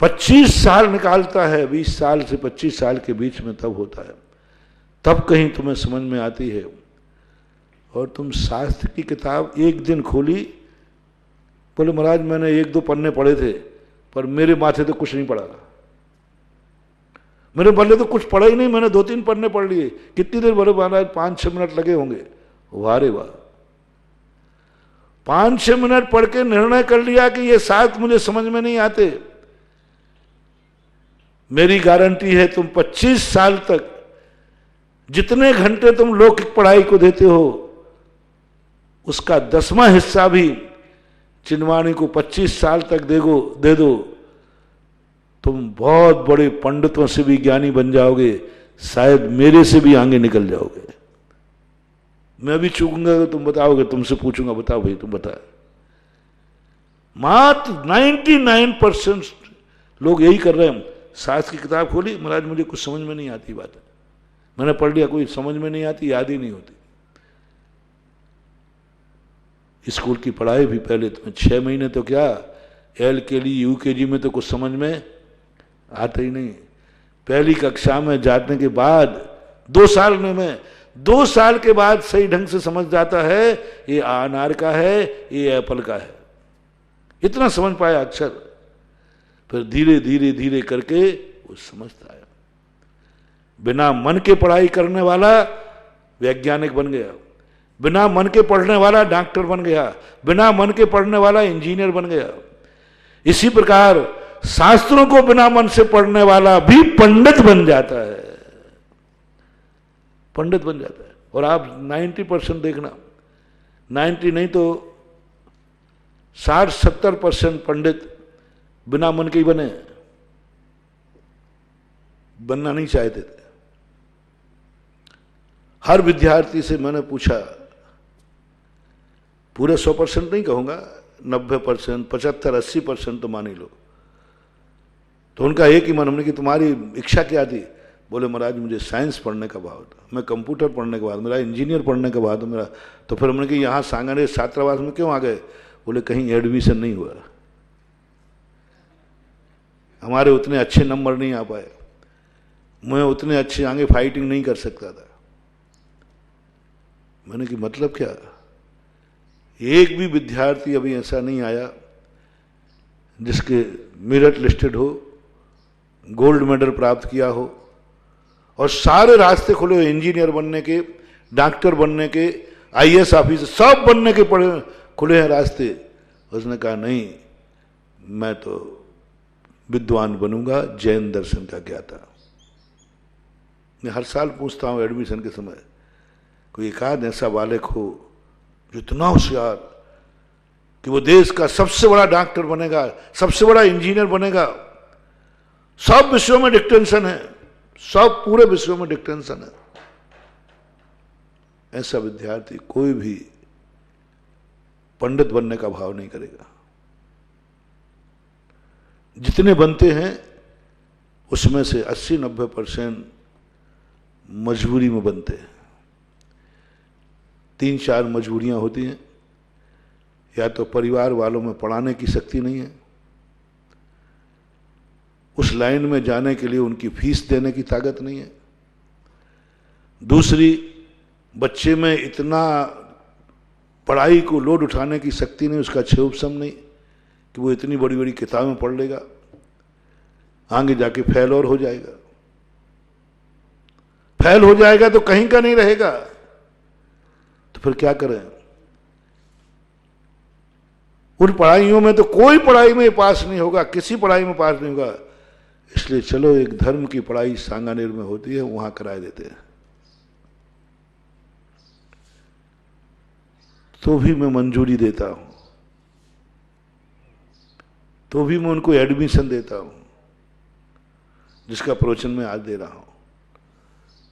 A: 25 साल निकालता है, 20 साल से 25 साल के बीच में तब होता है, तब कहीं तुम्हें समझ में आती है। और तुम शास्त्र की किताब एक दिन खोली, बोले महाराज मैंने 1-2 पन्ने पढ़े थे, पर मेरे माथे तो कुछ नहीं पड़ा, मेरे बल्ले तो कुछ पढ़ा ही नहीं, मैंने 2-3 पन्ने पढ़ लिए। कितनी देर बोले महाराज? 5-6 मिनट लगे होंगे। वाह रे वाह, 5-6 मिनट पढ़ के निर्णय कर लिया कि ये शास्त्र मुझे समझ में नहीं आते। मेरी गारंटी है तुम 25 साल तक जितने घंटे तुम लौकिक पढ़ाई को देते हो, उसका 10वां हिस्सा भी चिन्वाणी को 25 साल तक दे दो, तुम बहुत बड़े पंडितों से भी ज्ञानी बन जाओगे, शायद मेरे से भी आगे निकल जाओगे। मैं भी चूकूंगा तो तुम बताओगे, तुमसे पूछूंगा बताओ भाई तुम बता। मात्र 99% लोग यही कर रहे हैं। शास्त्र की किताब खोली, महाराज मुझे कुछ समझ में नहीं आती बात, मैंने पढ़ लिया, कोई समझ में नहीं आती, याद ही नहीं होती। स्कूल की पढ़ाई भी पहले तुम्हें 6 महीने तो क्या, LKG UKG में तो कुछ समझ में आता ही नहीं। पहली कक्षा में जाने के बाद 2 साल में मैं 2 साल के बाद सही ढंग से समझ जाता है, ये अनार का है, ये एप्पल का है, इतना समझ पाया अक्षर। फिर धीरे धीरे धीरे करके वो समझता आया। बिना मन के पढ़ाई करने वाला वैज्ञानिक बन गया, बिना मन के पढ़ने वाला डॉक्टर बन गया, बिना मन के पढ़ने वाला इंजीनियर बन गया। इसी प्रकार शास्त्रों को बिना मन से पढ़ने वाला भी पंडित बन जाता है, पंडित बन जाता है। और आप 90% देखना, 90 नहीं तो 60-70% पंडित बिना मन के ही बने, बनना नहीं चाहते थे। हर विद्यार्थी से मैंने पूछा, पूरे 100% नहीं कहूंगा, 90%, 75-80% तो मान ही लो। तो उनका एक ही मन, हमने कि तुम्हारी इच्छा क्या थी? बोले महाराज मुझे साइंस पढ़ने का भाव था, मैं कंप्यूटर पढ़ने के बाद मेरा इंजीनियर पढ़ने का भाव था मेरा। तो फिर हमने कि यहाँ सांगानेर छात्रावास में क्यों आ गए? बोले कहीं एडमिशन नहीं हुआ, हमारे उतने अच्छे नंबर नहीं आ पाए, मैं उतने अच्छे आगे फाइटिंग नहीं कर सकता था। मैंने कि मतलब क्या? एक भी विद्यार्थी अभी ऐसा नहीं आया जिसके मेरिट लिस्टेड हो, गोल्ड मेडल प्राप्त किया हो, और सारे रास्ते खुले हो इंजीनियर बनने के, डॉक्टर बनने के, IAS ऑफिसर सब बनने के खुले हैं रास्ते। उसने कहा नहीं, मैं तो विद्वान बनूंगा, जैन दर्शन का ज्ञाता। मैं हर साल पूछता हूं एडमिशन के समय, कोई एकाध ऐसा बालक हो जो इतना होशियार कि वो देश का सबसे बड़ा डॉक्टर बनेगा, सबसे बड़ा इंजीनियर बनेगा, सब विषयों में डिक्टेंशन है, सब पूरे विषयों में डिक्टेंशन है। ऐसा विद्यार्थी कोई भी पंडित बनने का भाव नहीं करेगा। जितने बनते हैं उसमें से 80-90% मजबूरी में बनते हैं। 3-4 मजबूरियां होती हैं, या तो परिवार वालों में पढ़ाने की शक्ति नहीं है, उस लाइन में जाने के लिए उनकी फीस देने की ताकत नहीं है, दूसरी बच्चे में इतना पढ़ाई को लोड उठाने की शक्ति नहीं, उसका क्षोभसम नहीं कि वो इतनी बड़ी बड़ी किताबें पढ़ लेगा, आगे जाके फेल और हो जाएगा। फेल हो जाएगा तो कहीं का नहीं रहेगा, तो फिर क्या करें? उन पढ़ाइयों में तो कोई पढ़ाई में पास नहीं होगा, किसी पढ़ाई में पास नहीं होगा। इसलिए चलो एक धर्म की पढ़ाई सांगानेर में होती है, वहां करा देते हैं। तो भी मैं मंजूरी देता हूं, तो भी मैं उनको एडमिशन देता हूं, जिसका प्रवचन मैं आज दे रहा हूं,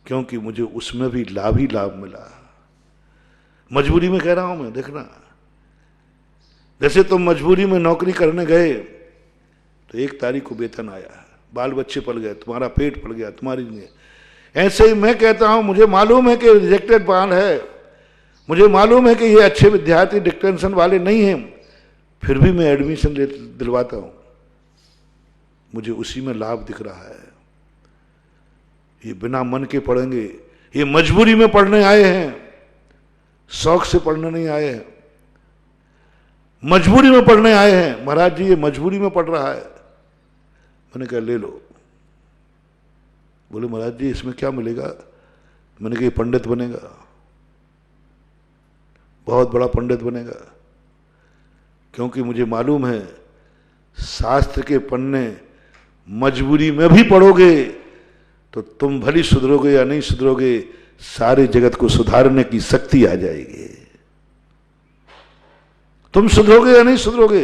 A: क्योंकि मुझे उसमें भी लाभ ही लाभ मिला। मजबूरी में कह रहा हूं मैं, देखना, जैसे तुम मजबूरी में नौकरी करने गए तो 1 तारीख को वेतन आया, बाल बच्चे पल गए, तुम्हारा पेट पल गया, तुम्हारी नहीं। ऐसे ही मैं कहता हूं, मुझे मालूम है कि रिजेक्टेड बाल है, मुझे मालूम है कि ये अच्छे विद्यार्थी डिक्टेंशन वाले नहीं हैं, फिर भी मैं एडमिशन दिलवाता हूं, मुझे उसी में लाभ दिख रहा है। ये बिना मन के पढ़ेंगे, ये मजबूरी में पढ़ने आए हैं, शौक से पढ़ने नहीं आए हैं, मजबूरी में पढ़ने आए हैं। महाराज जी ये मजबूरी में पढ़ रहा है। मैंने कहा ले लो। बोले महाराज जी इसमें क्या मिलेगा? मैंने कहा ये पंडित बनेगा, बहुत बड़ा पंडित बनेगा, क्योंकि मुझे मालूम है शास्त्र के पन्ने मजबूरी में भी पढ़ोगे तो तुम भली सुधरोगे या नहीं सुधरोगे, सारे जगत को सुधारने की शक्ति आ जाएगी। तुम सुधरोगे या नहीं सुधरोगे,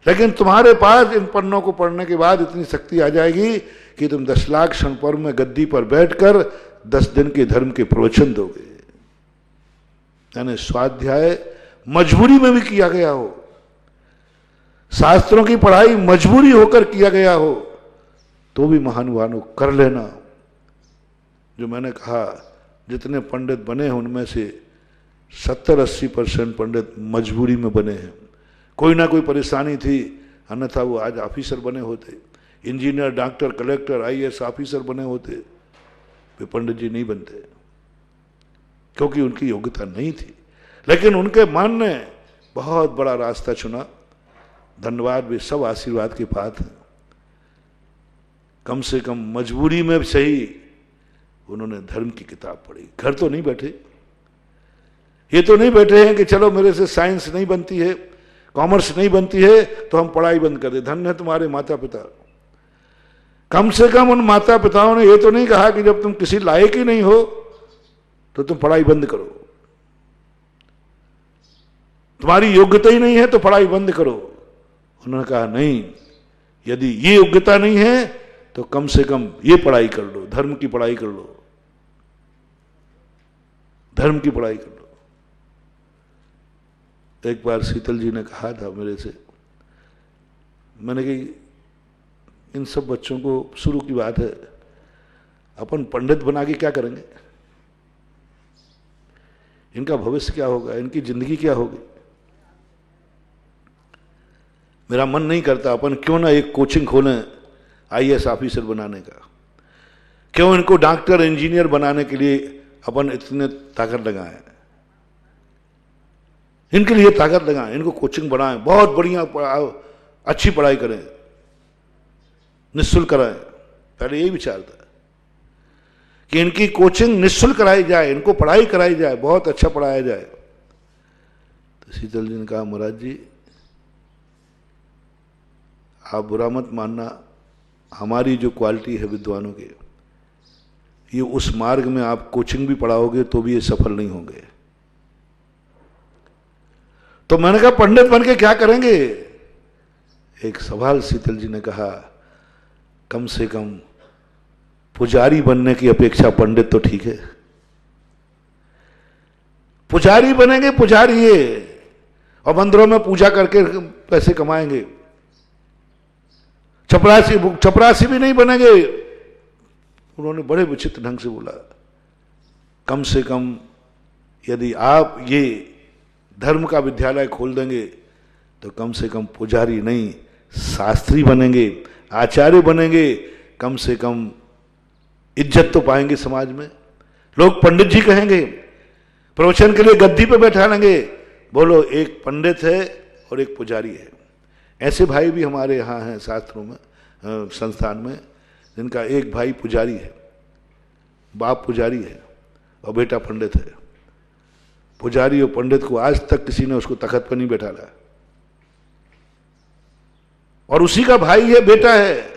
A: लेकिन तुम्हारे पास इन पन्नों को पढ़ने के बाद इतनी शक्ति आ जाएगी कि तुम 10 लाख क्षण पर्व में गद्दी पर बैठकर 10 दिन के धर्म के प्रवचन दोगे। यानी स्वाध्याय मजबूरी में भी किया गया हो, शास्त्रों की पढ़ाई मजबूरी होकर किया गया हो, तो भी महानुभावों कर लेना। जो मैंने कहा जितने पंडित बने हैं उनमें से 70-80% पंडित मजबूरी में बने हैं। कोई ना कोई परेशानी थी, अन्यथा वो आज ऑफिसर बने होते, engineer, doctor, collector, IAS officer बने होते। वे पंडित जी नहीं बनते क्योंकि उनकी योग्यता नहीं थी, लेकिन उनके मन ने बहुत बड़ा रास्ता चुना। धन्यवाद, वे सब आशीर्वाद के पात्र हैं। कम से कम मजबूरी में सही उन्होंने धर्म की किताब पढ़ी। घर तो नहीं बैठे, ये तो नहीं बैठे हैं कि चलो मेरे से साइंस नहीं बनती है, कॉमर्स नहीं बनती है तो हम पढ़ाई बंद कर दे। धन्य है तुम्हारे माता पिता। कम से कम उन माता पिताओं ने ये तो नहीं कहा कि जब तुम किसी लायक ही नहीं हो तो तुम पढ़ाई बंद करो, तुम्हारी योग्यता ही नहीं है तो पढ़ाई बंद करो। उन्होंने कहा नहीं, यदि ये योग्यता नहीं है तो कम से कम ये पढ़ाई कर लो, धर्म की पढ़ाई कर लो, धर्म की पढ़ाई कर लो। एक बार शीतल जी ने कहा था मेरे से, मैंने कही इन सब बच्चों को, शुरू की बात है, अपन पंडित बना के क्या करेंगे? इनका भविष्य क्या होगा, इनकी जिंदगी क्या होगी? मेरा मन नहीं करता अपन क्यों ना एक कोचिंग खोलें IAS ऑफिसर बनाने का। क्यों इनको डॉक्टर, इंजीनियर बनाने के लिए अपन इतने ताकत लगाएं, इनके लिए ताकत लगाएं, इनको कोचिंग बनाएं, बहुत बढ़िया अच्छी पढ़ाई करें, निःशुल्क कराएं। पहले यही विचार था कि इनकी कोचिंग निःशुल्क कराई जाए, इनको पढ़ाई कराई जाए, बहुत अच्छा पढ़ाया जाए। तो शीतल जी ने कहा महाराज जी आप बुरा मत मानना, हमारी जो क्वालिटी है विद्वानों की, ये उस मार्ग में आप कोचिंग भी पढ़ाओगे तो भी ये सफल नहीं होंगे। तो मैंने कहा पंडित बन के क्या करेंगे? एक सवाल शीतल जी ने कहा, कम से कम पुजारी बनने की अपेक्षा पंडित तो ठीक है। पुजारी बनेंगे, पुजारी ये, और मंदिरों में पूजा करके पैसे कमाएंगे। चपरासी भी नहीं बनेंगे। उन्होंने बड़े विचित्र ढंग से बोला, कम से कम यदि आप ये धर्म का विद्यालय खोल देंगे तो कम से कम पुजारी नहीं, शास्त्री बनेंगे, आचार्य बनेंगे, कम से कम इज्जत तो पाएंगे समाज में। लोग पंडित जी कहेंगे, प्रवचन के लिए गद्दी पे बैठा लेंगे, बोलो एक पंडित है और एक पुजारी है। ऐसे भाई भी हमारे यहाँ हैं शास्त्रों में, संस्थान में, जिनका एक भाई पुजारी है, बाप पुजारी है और बेटा पंडित है। पुजारी और पंडित को आज तक किसी ने उसको तख्त पर नहीं बैठाया, और उसी का भाई है, बेटा है।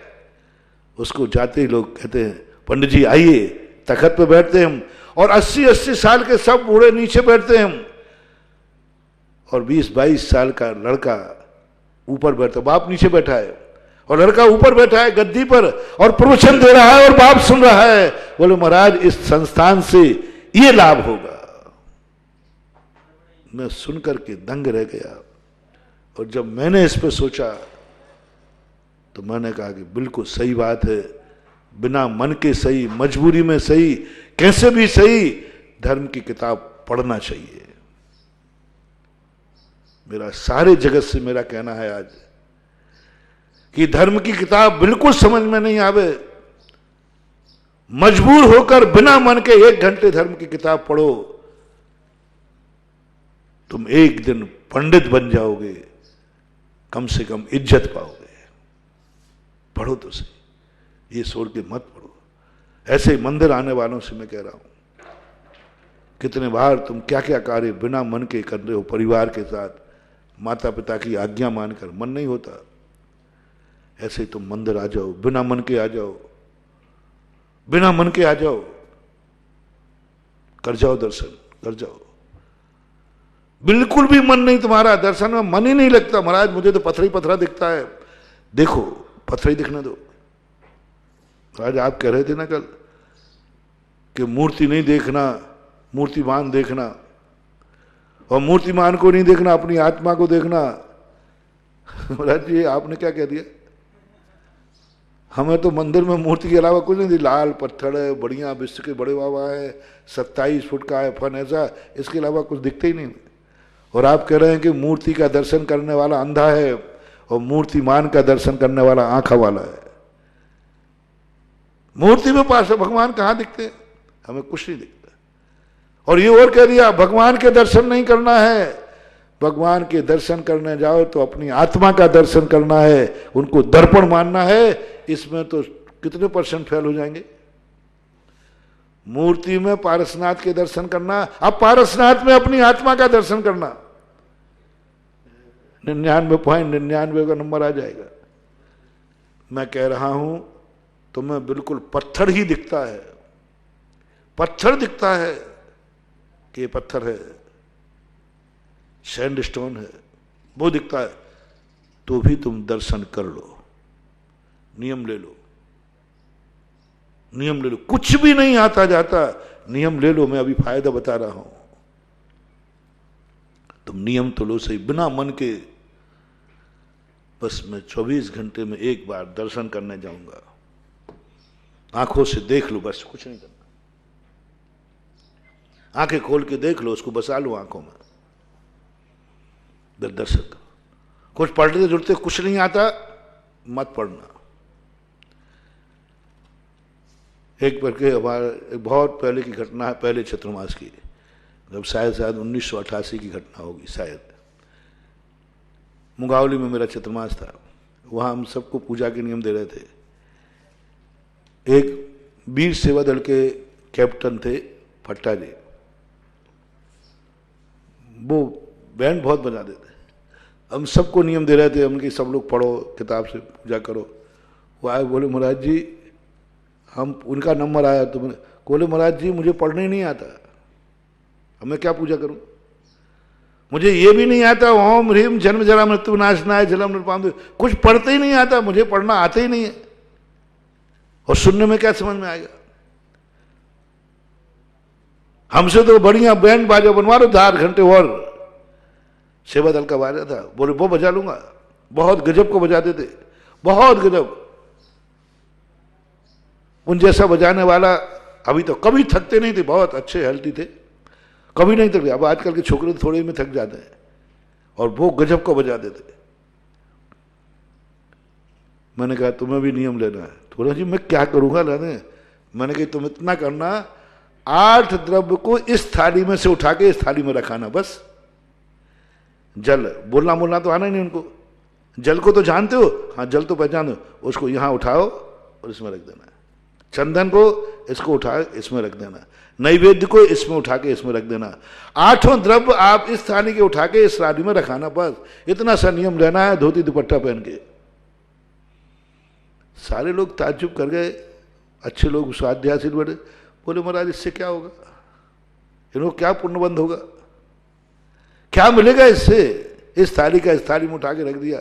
A: उसको जाते ही लोग कहते हैं पंडित जी आइए, तख्त पे बैठते हैं हम, और 80-80 साल के सब बूढ़े नीचे बैठते हैं हम, और 20-22 साल का लड़का ऊपर बैठता, बाप नीचे बैठा है और लड़का ऊपर बैठा है गद्दी पर और प्रवचन दे रहा है और बाप सुन रहा है। बोले महाराज इस संस्थान से ये लाभ होगा। मैं सुनकर के दंग रह गया, और जब मैंने इस पर सोचा तो मैंने कहा कि बिल्कुल सही बात है, बिना मन के सही, मजबूरी में सही, कैसे भी सही, धर्म की किताब पढ़ना चाहिए। मेरा सारे जगत से मेरा कहना है आज कि धर्म की किताब बिल्कुल समझ में नहीं आवे, मजबूर होकर बिना मन के 1 घंटे धर्म की किताब पढ़ो, तुम एक दिन पंडित बन जाओगे, कम से कम इज्जत पाओगे। पढ़ो तो सही, ये छोड़ के मत पढ़ो। ऐसे मंदिर आने वालों से मैं कह रहा हूं, कितने बार तुम क्या क्या कार्य बिना मन के कर रहे हो, परिवार के साथ, माता पिता की आज्ञा मानकर, मन नहीं होता। ऐसे ही तुम मंदिर आ जाओ, बिना मन के आ जाओ, बिना मन के आ जाओ, कर जाओ दर्शन, कर जाओ। बिल्कुल भी मन नहीं तुम्हारा, दर्शन में मन ही नहीं लगता, महाराज मुझे तो पत्थर ही पत्थरा दिखता है। देखो, पत्थर ही दिखने दो। आज आप कह रहे थे ना कल कि मूर्ति नहीं देखना, मूर्तिमान देखना, और मूर्तिमान को नहीं देखना, अपनी आत्मा को देखना। महाराज जी आपने क्या कह दिया? हमें तो मंदिर में मूर्ति के अलावा कुछ नहीं दी, लाल पत्थर है, बढ़िया विश्व के बड़े बाबा है, 27 फुट का है फन, ऐसा, इसके अलावा कुछ दिखते ही नहीं। और आप कह रहे हैं कि मूर्ति का दर्शन करने वाला अंधा है और मूर्तिमान का दर्शन करने वाला आंखा वाला है। मूर्ति में पास भगवान कहां दिखते? हमें कुछ नहीं दिखता। और ये और कह दिया भगवान के दर्शन नहीं करना है, भगवान के दर्शन करने जाओ तो अपनी आत्मा का दर्शन करना है, उनको दर्पण मानना है। इसमें तो कितने % फेल हो जाएंगे। मूर्ति में पारसनाथ के दर्शन करना, अब पारसनाथ में अपनी आत्मा का दर्शन करना, 99.99 का नंबर आ जाएगा। मैं कह रहा हूं तुम्हें बिल्कुल पत्थर ही दिखता है, पत्थर दिखता है कि ये पत्थर है, सैंडस्टोन है, वो दिखता है, तो भी तुम दर्शन कर लो, नियम ले लो, नियम ले लो। कुछ भी नहीं आता जाता, नियम ले लो। मैं अभी फायदा बता रहा हूं, तुम नियम तो लो सही, बिना मन के। बस मैं 24 घंटे में एक बार दर्शन करने जाऊंगा, आंखों से देख लो, बस कुछ नहीं करना। आंखें खोल के देख लो, उसको बसा लो आंखों में, दर्शन करो। कुछ पढ़ते जुड़ते कुछ नहीं आता, मत पढ़ना। एक बार के हमारे बहुत पहले की घटना है, पहले चतुर्मास की, जब शायद 1988 की घटना होगी शायद। मुंगावली में मेरा चतुर्मास था, वहां हम सबको पूजा के नियम दे रहे थे। एक वीर सेवा दल के कैप्टन थे फट्टा जी, वो बैंड बहुत बजाते थे। हम सबको नियम दे रहे थे हम कि सब लोग पढ़ो, किताब से पूजा करो। वो आए, बोले महाराज जी, हम, उनका नंबर आया तो बोले महाराज जी मुझे पढ़ने ही नहीं आता, अब मैं क्या पूजा करूं? मुझे ये भी नहीं आता ओम ह्रीम जन्म जरा मृत्यु नाशनाय जलम नृपाम, कुछ पढ़ते ही नहीं आता, मुझे पढ़ना आता ही नहीं है, और सुनने में क्या समझ में आएगा? हमसे तो बढ़िया बैंड बाजा बनवा लो, 4 घंटे और सेवा दल का बाजा था, बोले वो बजा लूंगा। बहुत गजब को बजाते थे, बहुत गजब। उन जैसा बजाने वाला अभी तो कभी थकते नहीं थे, बहुत अच्छे हेल्थी थे, कभी नहीं थकते। अब आजकल के छोकरे थोड़े में थक जाते हैं, और वो गजब को बजाते थे। मैंने कहा तुम्हें भी नियम लेना है। थोड़ा जी मैं क्या करूंगा लेने? मैंने कहा तुम इतना करना, 8 द्रव्य को इस थाली में से उठा के इस थाली में रखाना, बस। जल बोलना बोलना तो आना ही नहीं उनको, जल को तो जानते हो, हाँ जल तो पहचान दो, उसको यहां उठाओ और इसमें रख देना। चंदन को इसको उठा इसमें रख देना, नैवेद्य को इसमें उठा के इसमें रख देना। 8 द्रव्य आप इस थाली के उठा के इस थाली में रखाना, बस इतना सा नियम रहना है, धोती दुपट्टा पहन के। सारे लोग ताज्जुब कर गए, अच्छे लोग स्वाध्यायशील बड़े, बोले महाराज इससे क्या होगा, इनको क्या पुण्यबंध होगा, क्या मिलेगा इससे? इस थाली का इस थाली में उठा के रख दिया,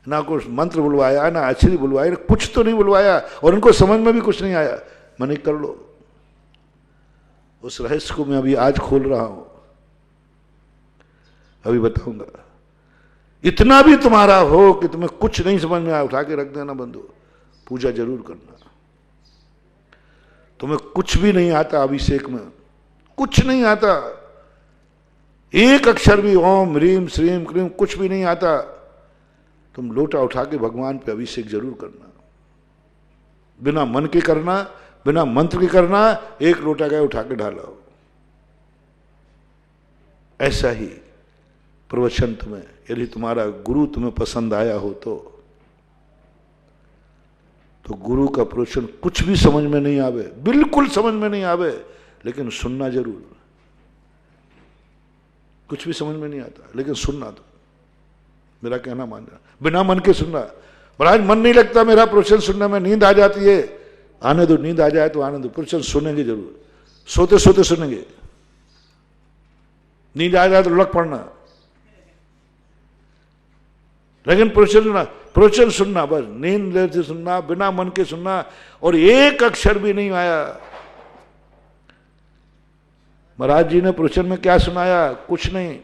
A: ना कुछ मंत्र बुलवाया, ना अक्षरी बुलवाया, कुछ तो नहीं बुलवाया, और उनको समझ में भी कुछ नहीं आया। मैंने कर लो, उस रहस्य को मैं अभी आज खोल रहा हूं, अभी बताऊंगा। इतना भी तुम्हारा हो कि तुम्हें कुछ नहीं समझ में आए, उठा के रख देना बंधु, पूजा जरूर करना। तुम्हें कुछ भी नहीं आता अभिषेक में, कुछ नहीं आता, एक अक्षर भी ओम ह्रीम श्रीम क्रीम कुछ भी नहीं आता, तुम लोटा उठा के भगवान पे अभिषेक जरूर करना। बिना मन के करना, बिना मंत्र के करना, एक लोटा गए उठा के ढालो। ऐसा ही प्रवचन तुम्हें, यदि तुम्हारा गुरु तुम्हें पसंद आया हो तो गुरु का प्रवचन कुछ भी समझ में नहीं आवे, बिल्कुल समझ में नहीं आवे, लेकिन सुनना जरूर। कुछ भी समझ में नहीं आता लेकिन सुनना तो, मेरा कहना मानना, बिना मन के सुनना। महाराज मन नहीं लगता मेरा प्रवचन सुनने में, नींद आ जाती है, आने दो, नींद आ जाए तो आने दो, प्रवचन सुनेंगे जरूर, सोते सोते सुनेंगे। नींद आ जाए तो लग पड़ना, लेकिन प्रवचन सुनना, बस नींद लेते सुनना, बिना मन के सुनना, और एक अक्षर भी नहीं आया। महाराज जी ने प्रवचन में क्या सुनाया? कुछ नहीं,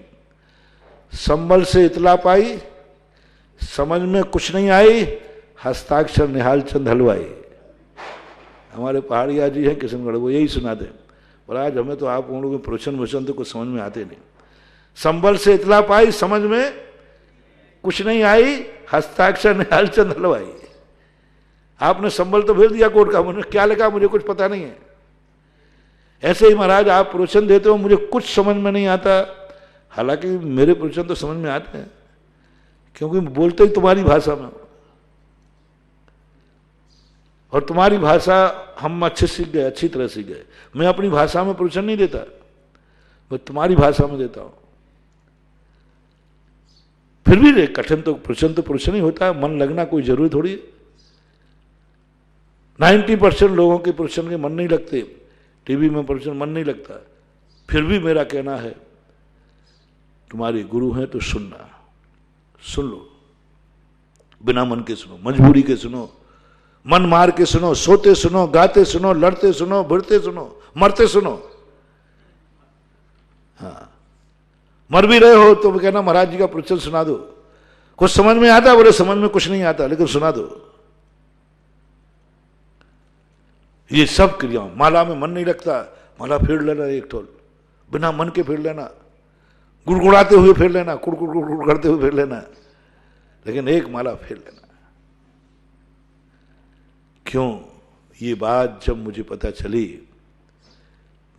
A: संबल से इतला पाई, समझ में कुछ नहीं आई, हस्ताक्षर निहाल चंद हलवाई। हमारे पहाड़िया जी हैं किशनगढ़, वो यही सुना दे। महाराज हमें तो आप लोगों के प्रवचन तो कुछ समझ में आते नहीं। संबल से इतला पाई, समझ में कुछ नहीं आई, हस्ताक्षर निहाल चंद हलवाई। आपने संबल तो भेज दिया कोर्ट का, मुझे क्या लगा, मुझे कुछ पता नहीं है। ऐसे ही महाराज आप प्रवचन देते हो, मुझे कुछ समझ में नहीं आता, हालांकि मेरे प्रवचन तो समझ में आते हैं, क्योंकि बोलते ही तुम्हारी भाषा में, और तुम्हारी भाषा हम अच्छे सीख गए, अच्छी तरह सीख गए। मैं अपनी भाषा में प्रवचन नहीं देता, मैं तुम्हारी भाषा में देता हूं। फिर भी कठिन तो प्रवचन ही होता है, मन लगना कोई जरूरी थोड़ी है। 90% लोगों के प्रवचन के मन नहीं लगते, टीवी में प्रवचन मन नहीं लगता। फिर भी मेरा कहना है, तुम्हारे गुरु हैं तो सुनना, सुन लो, बिना मन के सुनो, मजबूरी के सुनो, मन मार के सुनो, सोते सुनो, गाते सुनो, लड़ते सुनो, भिड़ते सुनो, मरते सुनो। हाँ, मर भी रहे हो तो कहना महाराज जी का प्रवचन सुना दो। कुछ समझ में आता, बोले समझ में कुछ नहीं आता, लेकिन सुना दो। ये सब क्रियाओं, माला में मन नहीं लगता, माला फेर लेना एक ठोल, बिना मन के फेर लेना, गुड़गुड़ाते हुए फेर लेना, कुड़कुड़ कुड़कुड़ करते हुए फेर लेना, लेकिन एक माला फेर लेना। क्यों? ये बात जब मुझे पता चली,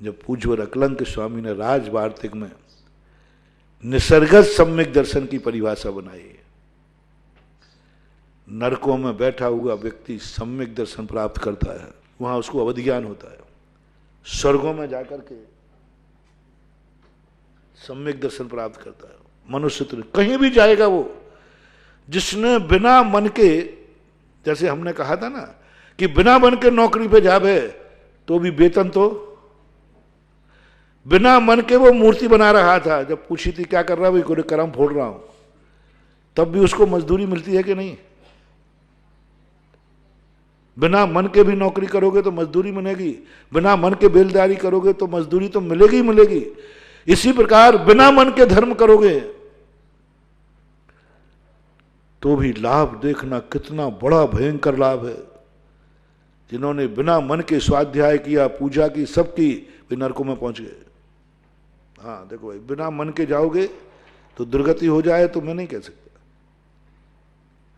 A: जब पूज्यवर अकलंक स्वामी ने राज वार्तिक में निसर्गत सम्यक दर्शन की परिभाषा बनाई। नरकों में बैठा हुआ व्यक्ति सम्यक दर्शन प्राप्त करता है, वहां उसको अवधिज्ञान होता है। स्वर्गों में जाकर के सम्यक दर्शन प्राप्त करता है। मनुष्य तो कहीं भी जाएगा वो, जिसने बिना मन के, जैसे हमने कहा था ना कि बिना मन के नौकरी पे जावे तो भी वेतन, तो बिना मन के वो मूर्ति बना रहा था, जब पूछी थी क्या कर रहा है, कोई करम फोड़ रहा हूं, तब भी उसको मजदूरी मिलती है कि नहीं? बिना मन के भी नौकरी करोगे तो मजदूरी मिलेगी, बिना मन के बेलदारी करोगे तो मजदूरी तो मिलेगी ही मिलेगी। इसी प्रकार बिना मन के धर्म करोगे तो भी लाभ देखना कितना बड़ा भयंकर लाभ है। जिन्होंने बिना मन के स्वाध्याय किया, पूजा की, सब की, वे नरकों में पहुंच गए। हाँ देखो भाई, बिना मन के जाओगे तो दुर्गति हो जाए तो मैं नहीं कह सकता,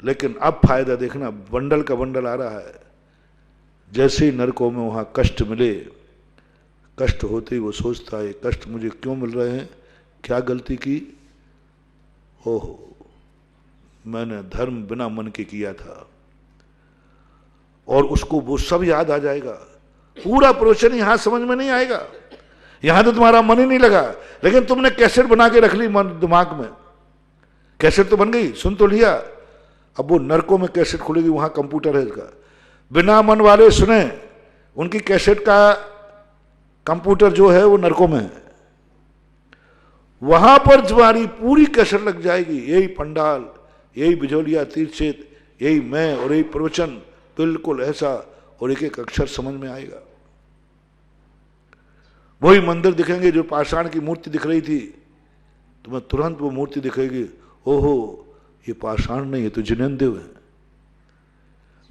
A: लेकिन अब फायदा देखना, बंडल का बंडल आ रहा है। जैसे ही नरकों में वहां कष्ट मिले, कष्ट होते ही वो सोचता है कष्ट मुझे क्यों मिल रहे हैं, क्या गलती की, ओहो मैंने धर्म बिना मन के किया था, और उसको वो सब याद आ जाएगा। पूरा प्रवचन यहां समझ में नहीं आएगा, यहां तो तुम्हारा मन ही नहीं लगा, लेकिन तुमने कैसेट बना के रख ली मन दिमाग में, कैसेट तो बन गई, सुन तो लिया। अब वो नरकों में कैसेट खुलेगी, वहां कंप्यूटर है इसका, बिना मन वाले सुने, उनकी कैसेट का कंप्यूटर जो है वो नरकों में है, वहां पर तुम्हारी पूरी कैसेट लग जाएगी। यही पंडाल, यही बिजोलिया तीर्थ क्षेत्र, यही मैं और यही प्रवचन, बिल्कुल ऐसा, और एक एक अक्षर समझ में आएगा। वही मंदिर दिखेंगे, जो पाषाण की मूर्ति दिख रही थी, तुम्हें तुरंत वो मूर्ति दिखेगी, ओहो ये पाषाण नहीं, ये तो जिनेंद्रिय है।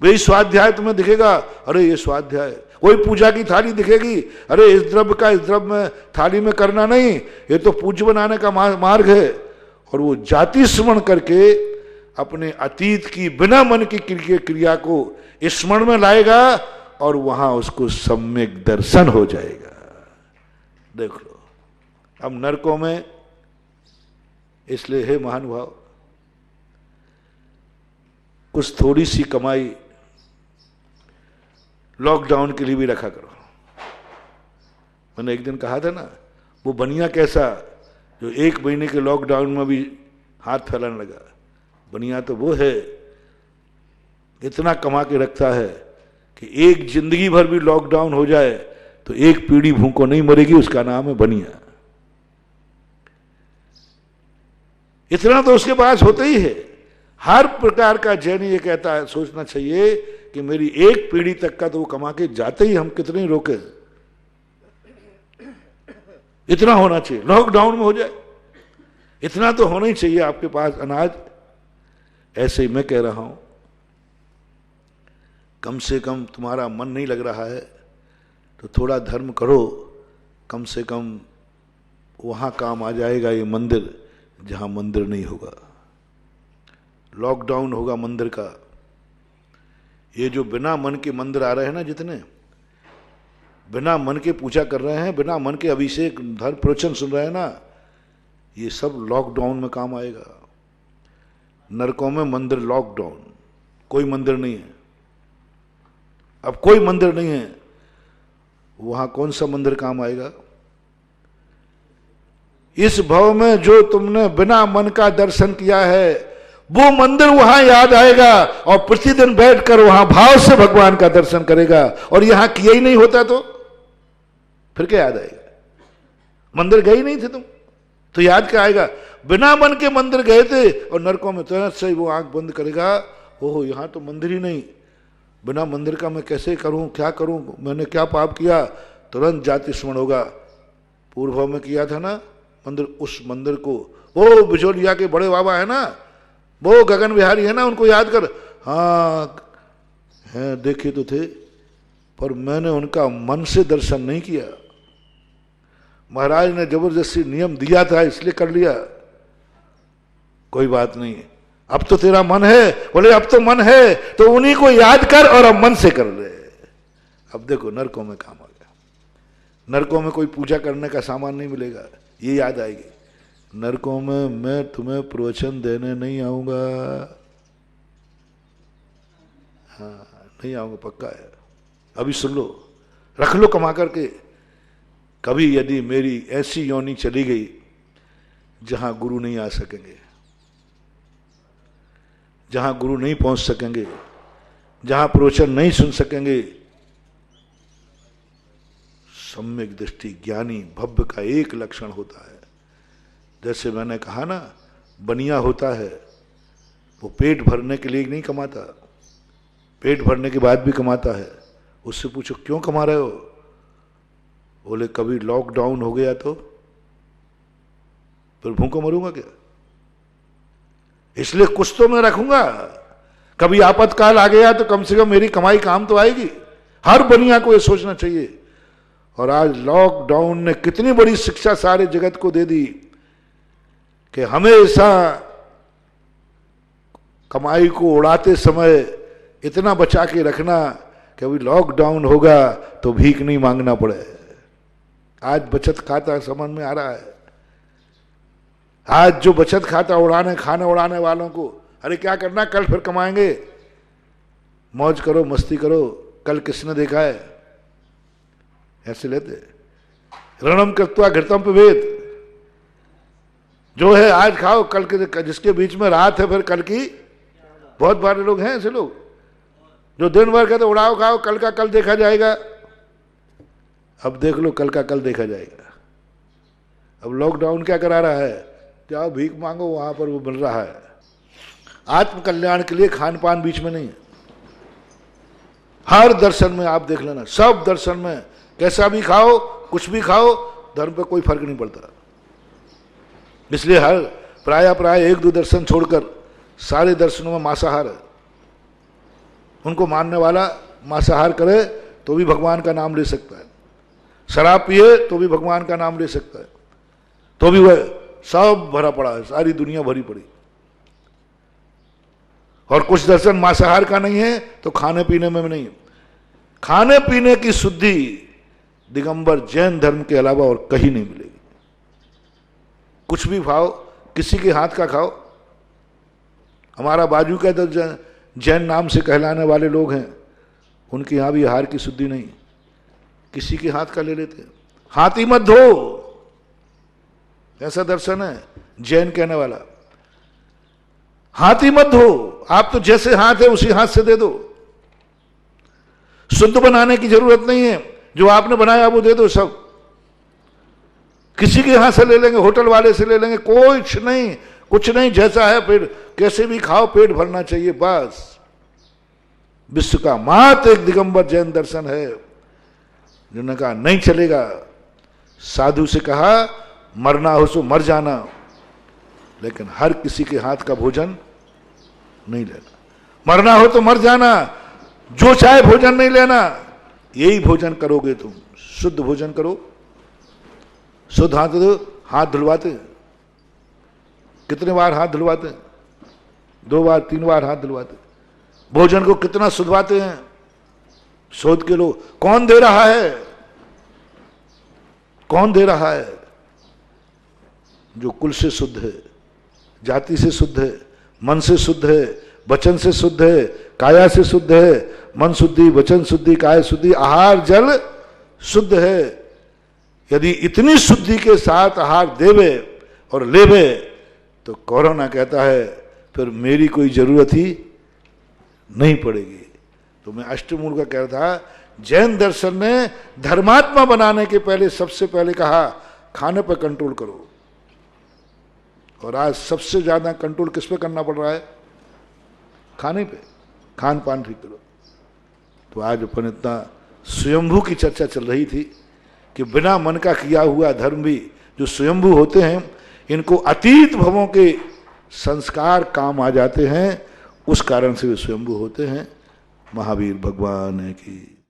A: भाई स्वाध्याय तुम्हें दिखेगा, अरे ये स्वाध्याय। कोई पूजा की थाली दिखेगी, अरे इस द्रव्य का इस द्रव्य में थाली में करना नहीं, ये तो पूज्य बनाने का मार्ग है। और वो जाति स्मरण करके अपने अतीत की बिना मन की क्रिया को स्मरण में लाएगा और वहां उसको सम्यक दर्शन हो जाएगा। देख लो, अब नरकों में इसलिए है महानुभाव, कुछ थोड़ी सी कमाई लॉकडाउन के लिए भी रखा करो। मैंने एक दिन कहा था ना, वो बनिया कैसा जो 1 महीने के लॉकडाउन में भी हाथ फैलाने लगा। बनिया तो वो है इतना कमा के रखता है कि एक जिंदगी भर भी लॉकडाउन हो जाए तो एक पीढ़ी भूखों नहीं मरेगी, उसका नाम है बनिया। इतना तो उसके पास होता ही है। हर प्रकार का जैन ये कहता है, सोचना चाहिए कि मेरी एक पीढ़ी तक का तो वो कमा के जाते ही, हम कितने रोके। इतना होना चाहिए, लॉकडाउन में हो जाए इतना तो होना ही चाहिए आपके पास अनाज। ऐसे ही मैं कह रहा हूं, कम से कम तुम्हारा मन नहीं लग रहा है तो थोड़ा धर्म करो, कम से कम वहां काम आ जाएगा ये मंदिर जहां मंदिर नहीं होगा। लॉकडाउन होगा मंदिर का। ये जो बिना मन के मंदिर आ रहे हैं ना, जितने बिना मन के पूजा कर रहे हैं, बिना मन के अभिषेक धर्म प्रवचन सुन रहे हैं ना, ये सब लॉकडाउन में काम आएगा। नरकों में मंदिर लॉकडाउन, कोई मंदिर नहीं है। अब कोई मंदिर नहीं है, वहां कौन सा मंदिर काम आएगा? इस भव में जो तुमने बिना मन का दर्शन किया है वो मंदिर वहां याद आएगा और प्रतिदिन बैठकर वहां भाव से भगवान का दर्शन करेगा। और यहां किया ही नहीं होता तो फिर क्या याद आएगा? मंदिर गए ही नहीं थे तुम तो याद क्या आएगा? बिना मन के मंदिर गए थे और नरकों में तुरंत से वो आंख बंद करेगा, ओहो यहां तो मंदिर ही नहीं, बिना मंदिर का मैं कैसे करूं, क्या करूं, मैंने क्या पाप किया? तुरंत जाति स्मरण होगा। पूर्व भाव में किया था ना मंदिर, उस मंदिर को, वो बिचौलिया के बड़े बाबा है ना, वो गगन बिहारी है ना, उनको याद कर। हाँ है, देखे तो थे पर मैंने उनका मन से दर्शन नहीं किया। महाराज ने जबरदस्ती नियम दिया था इसलिए कर लिया। कोई बात नहीं, अब तो तेरा मन है। बोले अब तो मन है तो उन्हीं को याद कर और अब मन से कर ले। अब देखो नरकों में काम आ गया। नरकों में कोई पूजा करने का सामान नहीं मिलेगा, ये याद आएगी। नरकों में मैं तुम्हें प्रवचन देने नहीं आऊंगा। हाँ नहीं आऊंगा, पक्का है। अभी सुन लो, रख लो कमा करके। कभी यदि मेरी ऐसी योनि चली गई जहां गुरु नहीं आ सकेंगे, जहां गुरु नहीं पहुंच सकेंगे, जहां प्रवचन नहीं सुन सकेंगे, सम्यक दृष्टि ज्ञानी भव्य का एक लक्षण होता है। जैसे मैंने कहा ना, बनिया होता है वो पेट भरने के लिए नहीं कमाता, पेट भरने के बाद भी कमाता है। उससे पूछो क्यों कमा रहे हो? बोले कभी लॉकडाउन हो गया तो फिर भूखों मरूंगा क्या? इसलिए कुछ तो मैं रखूंगा। कभी आपातकाल आ गया तो कम से कम मेरी कमाई काम तो आएगी। हर बनिया को ये सोचना चाहिए। और आज लॉकडाउन ने कितनी बड़ी शिक्षा सारे जगत को दे दी कि हमेशा कमाई को उड़ाते समय इतना बचा के रखना कि अभी लॉकडाउन होगा तो भीख नहीं मांगना पड़े। आज बचत खाता समझ में आ रहा है। आज जो बचत खाता उड़ाने, खाने उड़ाने वालों को, अरे क्या करना, कल फिर कमाएंगे, मौज करो, मस्ती करो, कल किसने देखा है? ऐसे लेते। रणम कृत्वा घृतम पिबेत, जो है आज खाओ, कल के जिसके बीच में रात है फिर कल की। बहुत बारे लोग हैं ऐसे लोग जो दिन भर कहते उड़ाओ खाओ, कल का कल देखा जाएगा। अब देख लो कल का कल देखा जाएगा। अब लॉकडाउन क्या करा रहा है? जाओ भीख मांगो, वहां पर वो मिल रहा है। आत्म कल्याण के लिए खान पान बीच में नहीं है। हर दर्शन में आप देख लेना, सब दर्शन में कैसा भी खाओ, कुछ भी खाओ, धर्म पे कोई फर्क नहीं पड़ता। इसलिए हर प्राय 1-2 दर्शन छोड़कर सारे दर्शनों में मांसाहार है। उनको मानने वाला मांसाहार करे तो भी भगवान का नाम ले सकता है, शराब पिए तो भी भगवान का नाम ले सकता है, तो भी वह सब भरा पड़ा है, सारी दुनिया भरी पड़ी। और कुछ दर्शन मांसाहार का नहीं है तो खाने पीने में भी नहीं। खाने पीने की शुद्धि दिगंबर जैन धर्म के अलावा और कहीं नहीं मिलेगी। कुछ भी खाओ, किसी के हाथ का खाओ। हमारा बाजू का तो जैन नाम से कहलाने वाले लोग हैं, उनके यहां भी आहार की शुद्धि नहीं, किसी के हाथ का ले लेते हैं। हाथी मत धो, ऐसा दर्शन है जैन कहने वाला। हाथी मत धो, आप तो जैसे हाथ है उसी हाथ से दे दो। शुद्ध बनाने की जरूरत नहीं है, जो आपने बनाया वो दे दो सब। किसी के यहां से ले लेंगे, होटल वाले से ले लेंगे, कुछ नहीं, जैसा है फिर कैसे भी खाओ, पेट भरना चाहिए बस। विश्व का मात्र एक दिगंबर जैन दर्शन है जिन्होंने कहा नहीं चलेगा। साधु से कहा मरना हो सो मर जाना, लेकिन हर किसी के हाथ का भोजन नहीं लेना। मरना हो तो मर जाना, जो चाहे भोजन नहीं लेना। यही भोजन करोगे तुम, शुद्ध भोजन करो। शुद्ध हाथ धुलवाते, कितने बार हाथ धुलवाते? 2 बार 3 बार हाथ धुलवाते। भोजन को कितना शुद्धवाते हैं, शोध के लोग। कौन दे रहा है? कौन दे रहा है? जो कुल से शुद्ध है, जाति से शुद्ध है, मन से शुद्ध है, वचन से शुद्ध है, काया से शुद्ध है। मन शुद्धि, वचन शुद्धि, काया शुद्धि, आहार जल शुद्ध है। यदि इतनी शुद्धि के साथ आहार देवे और लेवे तो कोरोना कहता है फिर मेरी कोई जरूरत ही नहीं पड़ेगी। तो मैं अष्टमूल का कह रहा था, जैन दर्शन ने धर्मात्मा बनाने के पहले सबसे पहले कहा खाने पर कंट्रोल करो। और आज सबसे ज्यादा कंट्रोल किस पे करना पड़ रहा है? खाने पे, खान पान ठीक करो। तो आज अपन इतना स्वयंभू की चर्चा चल रही थी कि बिना मन का किया हुआ धर्म भी जो स्वयंभू होते हैं, इनको अतीत भवों के संस्कार काम आ जाते हैं, उस कारण से वे स्वयंभू होते हैं। महावीर भगवान की